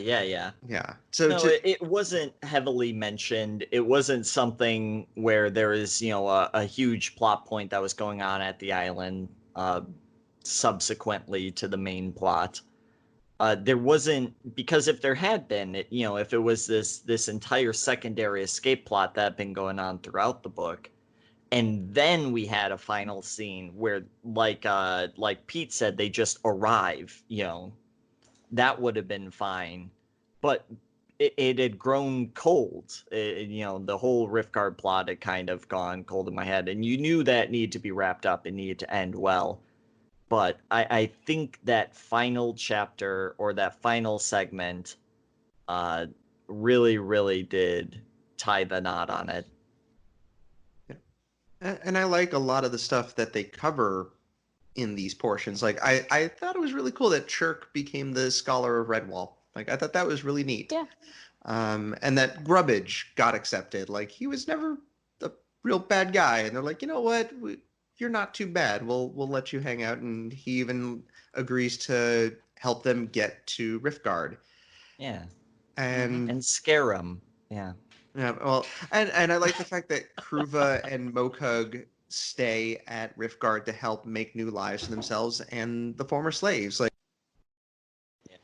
So No, it wasn't heavily mentioned. It wasn't something where there is, a huge plot point that was going on at the island subsequently to the main plot. There wasn't, because if there had been, if it was this entire secondary escape plot that had been going on throughout the book, and then we had a final scene where, like Pete said, they just arrive, that would have been fine. But it had grown cold. The whole Riftguard plot had kind of gone cold in my head, and you knew that needed to be wrapped up and needed to end well. But I think that final chapter or that final segment really, really did tie the knot on it. And I like a lot of the stuff that they cover in these portions. Like I thought it was really cool that Chirk became the Scholar of Redwall. Like I thought that was really neat. Yeah. And that Grubbage got accepted. Like he was never a real bad guy, and they're like, you know what, you're not too bad. We'll let you hang out, and he even agrees to help them get to Riftguard. Yeah. And scare him. Yeah. Yeah, well, and I like the fact that Kruva and Mokug stay at Riftguard to help make new lives for themselves and the former slaves. Like,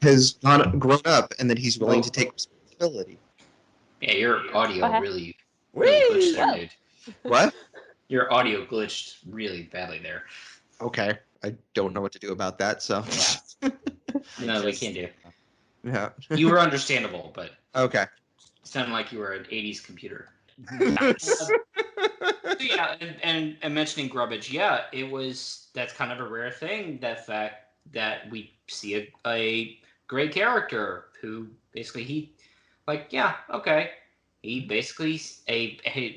has grown up, and that he's willing to take responsibility. Yeah, your audio really glitched there, dude. What? Your audio glitched really badly there. Okay, I don't know what to do about that. So no, we can't do. Yeah, you were understandable, but okay. It sounded like you were an 80s computer. So yeah, and mentioning Grubbage, yeah, that's kind of a rare thing, that fact that we see a great character who basically he basically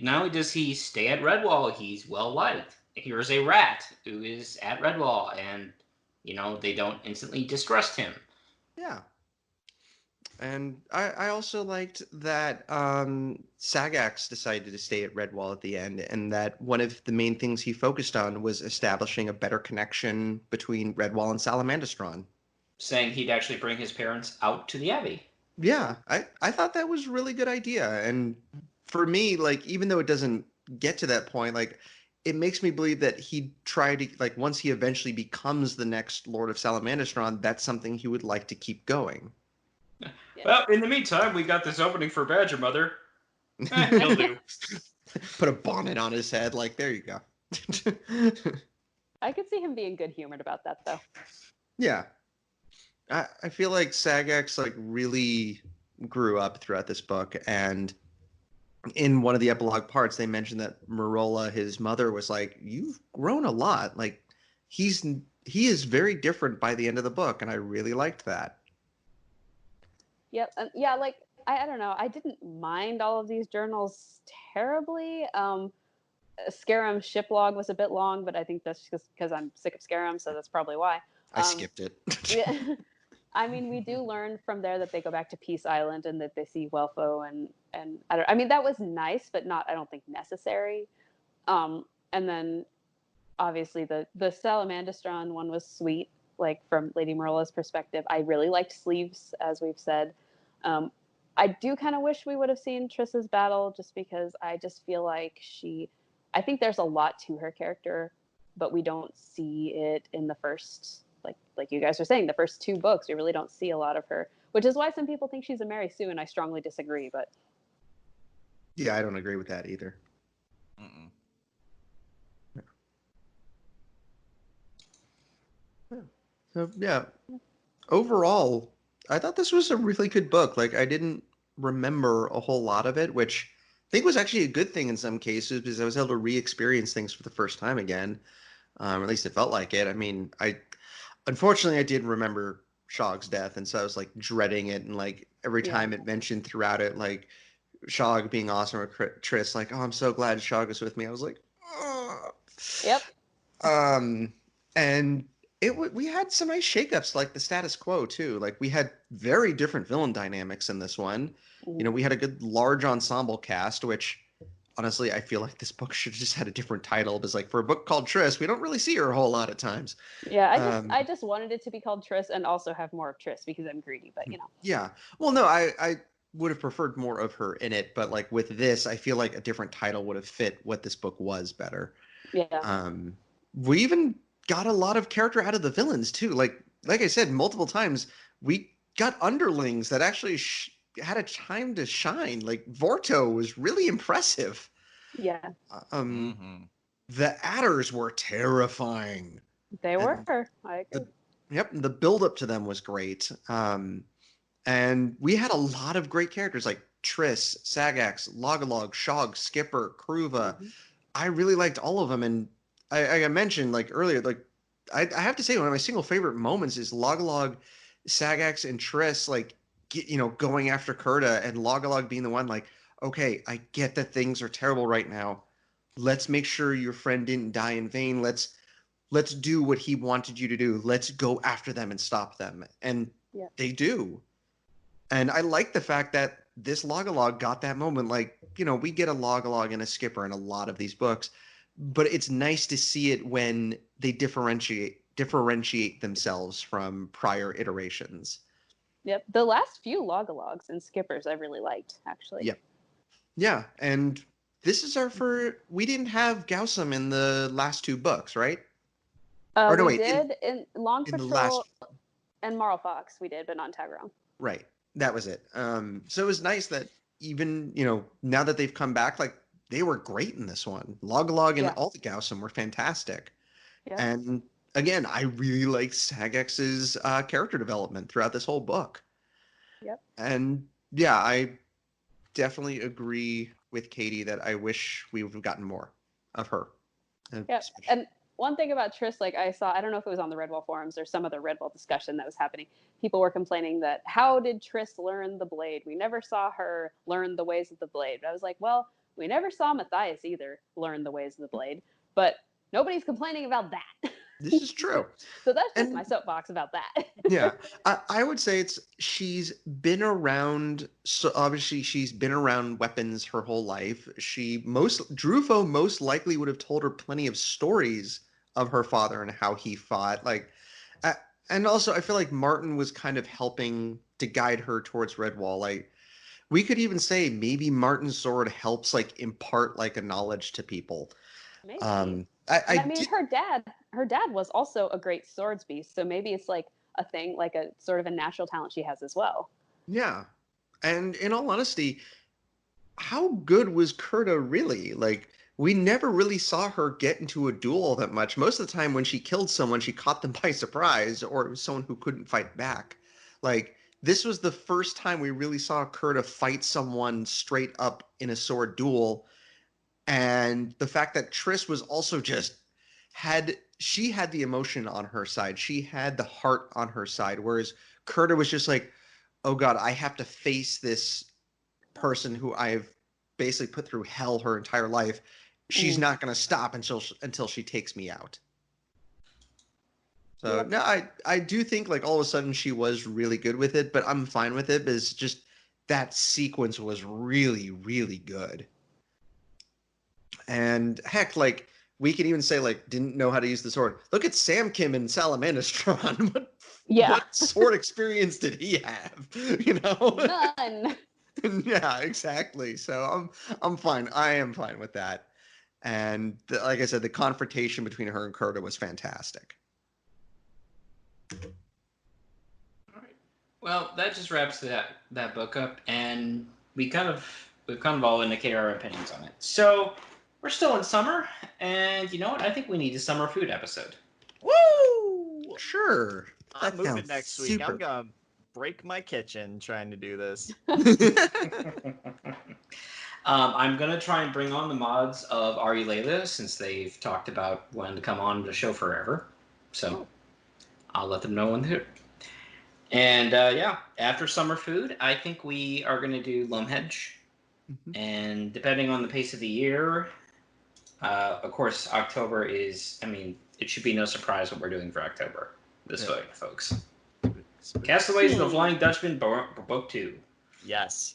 not only does he stay at Redwall, he's well liked. Here's a rat who is at Redwall, and they don't instantly distrust him. Yeah. And I also liked that Sagax decided to stay at Redwall at the end, and that one of the main things he focused on was establishing a better connection between Redwall and Salamandastron. Saying he'd actually bring his parents out to the Abbey. Yeah, I thought that was a really good idea. And for me, like, even though it doesn't get to that point, like, it makes me believe that he'd try to, like, once he eventually becomes the next Lord of Salamandastron, that's something he would like to keep going. Well, in the meantime, we got this opening for Badger Mother. He'll do. Put a bonnet on his head, like, there you go. I could see him being good-humored about that, though. Yeah. I feel like Sagax, like, really grew up throughout this book, and in one of the epilogue parts, they mentioned that Marola, his mother, was like, you've grown a lot. Like, he is very different by the end of the book, and I really liked that. Yep. Yeah, like, I don't know. I didn't mind all of these journals terribly. Scarum ship log was a bit long, but I think that's just because I'm sick of Scarum, so that's probably why. I skipped it. Yeah. I mean, we do learn from there that they go back to Peace Island and that they see Welfo, and I mean, that was nice, but not, I don't think, necessary. And then obviously the Salamandastron one was sweet, like from Lady Marola's perspective. I really liked Sleeves, as we've said. I do kind of wish we would have seen Triss's battle, just because I just feel like I think there's a lot to her character, but we don't see it in the first, like you guys are saying, the first 2 books. We really don't see a lot of her, which is why some people think she's a Mary Sue, and I strongly disagree. But yeah, I don't agree with that either. So yeah, overall, I thought this was a really good book. Like, I didn't remember a whole lot of it, which I think was actually a good thing in some cases, because I was able to re-experience things for the first time again. At least it felt like it. I mean, unfortunately, I did remember Shog's death, and so I was like dreading it, and like every time it mentioned throughout it, like Shog being awesome, or Triss, like, oh, I'm so glad Shog is with me. I was like, oh. Yep. And we had some nice shakeups, like the status quo too. Like, we had very different villain dynamics in this one. You know, we had a good large ensemble cast, which honestly, I feel like this book should have just had a different title. Because like for a book called Triss, we don't really see her a whole lot of times. Yeah, I just wanted it to be called Triss and also have more of Triss because I'm greedy, but you know. Yeah. Well, no, I would have preferred more of her in it, but like with this, I feel like a different title would have fit what this book was better. Yeah. We even got a lot of character out of the villains too. Like I said multiple times, we got underlings that actually had a time to shine. Like Vorto was really impressive. Yeah. The adders were terrifying. They were. And I agree. Yep, the build up to them was great. And we had a lot of great characters like Triss, Sagax, Logalog, Shog, Skipper, Kruva. I really liked all of them, and I mentioned like earlier, like I have to say one of my single favorite moments is Logalog, Sagax, and Triss like going after Kurta, and Logalog being the one like, okay, I get that things are terrible right now. Let's make sure your friend didn't die in vain. Let's do what he wanted you to do. Let's go after them and stop them. And they do. And I like the fact that this Logalog got that moment. Like, we get a Logalog and a Skipper in a lot of these books, but it's nice to see it when they differentiate themselves from prior iterations. Yep. The last few Logalogs and Skippers I really liked, actually. Yep. Yeah. And this is we didn't have Gaussum in the last two books, right? We did in Long Patrol and Marl Fox, we did, but not in Tagron. Right. That was it. So it was nice that even, now that they've come back, like they were great in this one. Logalog and all the Gaussum were fantastic. Yeah. And again, I really liked Sagax's character development throughout this whole book. Yep. And yeah, I definitely agree with Katie that I wish we would have gotten more of her. Yeah. And one thing about Triss, like I don't know if it was on the Redwall forums or some other Redwall discussion that was happening. People were complaining that how did Triss learn the blade? We never saw her learn the ways of the blade. But I was like, well, we never saw Matthias either learn the ways of the blade, but nobody's complaining about that. This is true. So that's just my soapbox about that. Yeah, I would say she's been around. So obviously she's been around weapons her whole life. Drufo most likely would have told her plenty of stories of her father and how he fought. And also I feel like Martin was kind of helping to guide her towards Redwall. Like we could even say maybe Martin's sword helps like impart like a knowledge to people. Maybe. I mean, her dad was also a great swords beast, so maybe it's like a thing, like a sort of a natural talent she has as well. Yeah, and in all honesty, how good was Kurta really? Like, we never really saw her get into a duel all that much. Most of the time when she killed someone, she caught them by surprise, or it was someone who couldn't fight back. Like, this was the first time we really saw Kurta fight someone straight up in a sword duel. And the fact that Triss was also just had the emotion on her side. She had the heart on her side. Whereas Kurta was just like, oh God, I have to face this person who I've basically put through hell her entire life. She's not going to stop until she takes me out. So no, I do think like all of a sudden she was really good with it, but I'm fine with it because just that sequence was really, really good. And heck, like we can even say like didn't know how to use the sword. Look at Sam Kim and Salamandastron. What sword experience did he have? None. Yeah, exactly. So I'm fine. I am fine with that. And like I said, the confrontation between her and Kurta was fantastic. All right. Well, that just wraps that book up, and we've kind of all indicated our opinions on it. So we're still in summer, and you know what? I think we need a summer food episode. Woo! Sure. I'm moving next week. I'm gonna break my kitchen trying to do this. I'm gonna try and bring on the mods of Ari Layla since they've talked about wanting to come on the show forever. So I'll let them know when they're. And after summer food, I think we are gonna do Lumhedge. Mm-hmm. And depending on the pace of the year, of course, October is. I mean, it should be no surprise what we're doing for October this way, folks. Castaways and the Flying Dutchman, Book 2. Yes.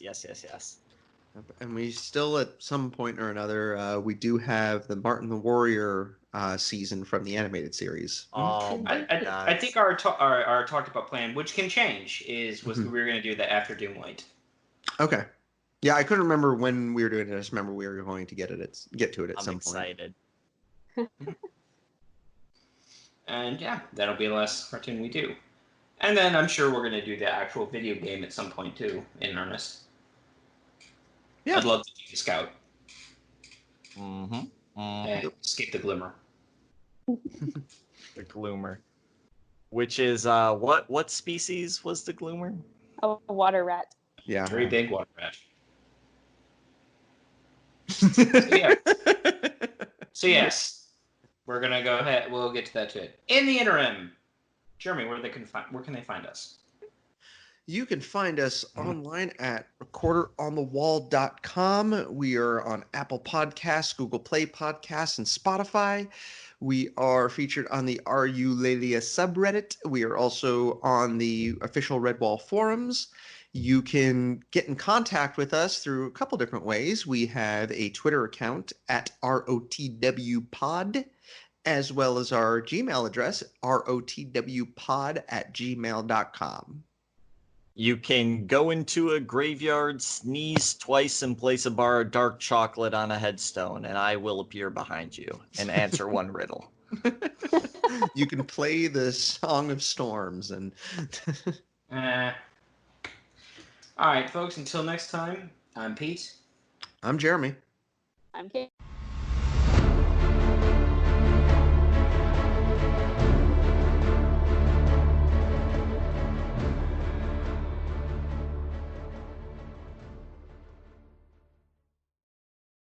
And we still, at some point or another, we do have the Martin the Warrior season from the animated series. Oh my I think our talked about plan, which can change, was we were going to do that after Doomlight. Okay. Yeah, I couldn't remember when we were doing it. I just remember we were going to get to it at some excited. point. And yeah, that'll be the last cartoon we do. And then I'm sure we're going to do the actual video game at some point too, in earnest. Yeah. I'd love to do the Scout. And Escape the Glimmer. The Gloomer. Which is, what species was the Gloomer? A water rat. Yeah. Very big water rat. So yes, we're gonna go ahead. We'll get to that too. In the interim, Jeremy, where can they find us? You can find us online at recorderonthewall.com. We are on Apple Podcasts, Google Play Podcasts, and Spotify. We are featured on the Are You Lelia subreddit. We are also on the official Redwall forums. You can get in contact with us through a couple different ways. We have a Twitter account at ROTWpod, as well as our Gmail address, rotwpod@gmail.com. You can go into a graveyard, sneeze twice, and place a bar of dark chocolate on a headstone, and I will appear behind you and answer one riddle. You can play the Song of Storms and... All right, folks, until next time, I'm Pete. I'm Jeremy. I'm Kate.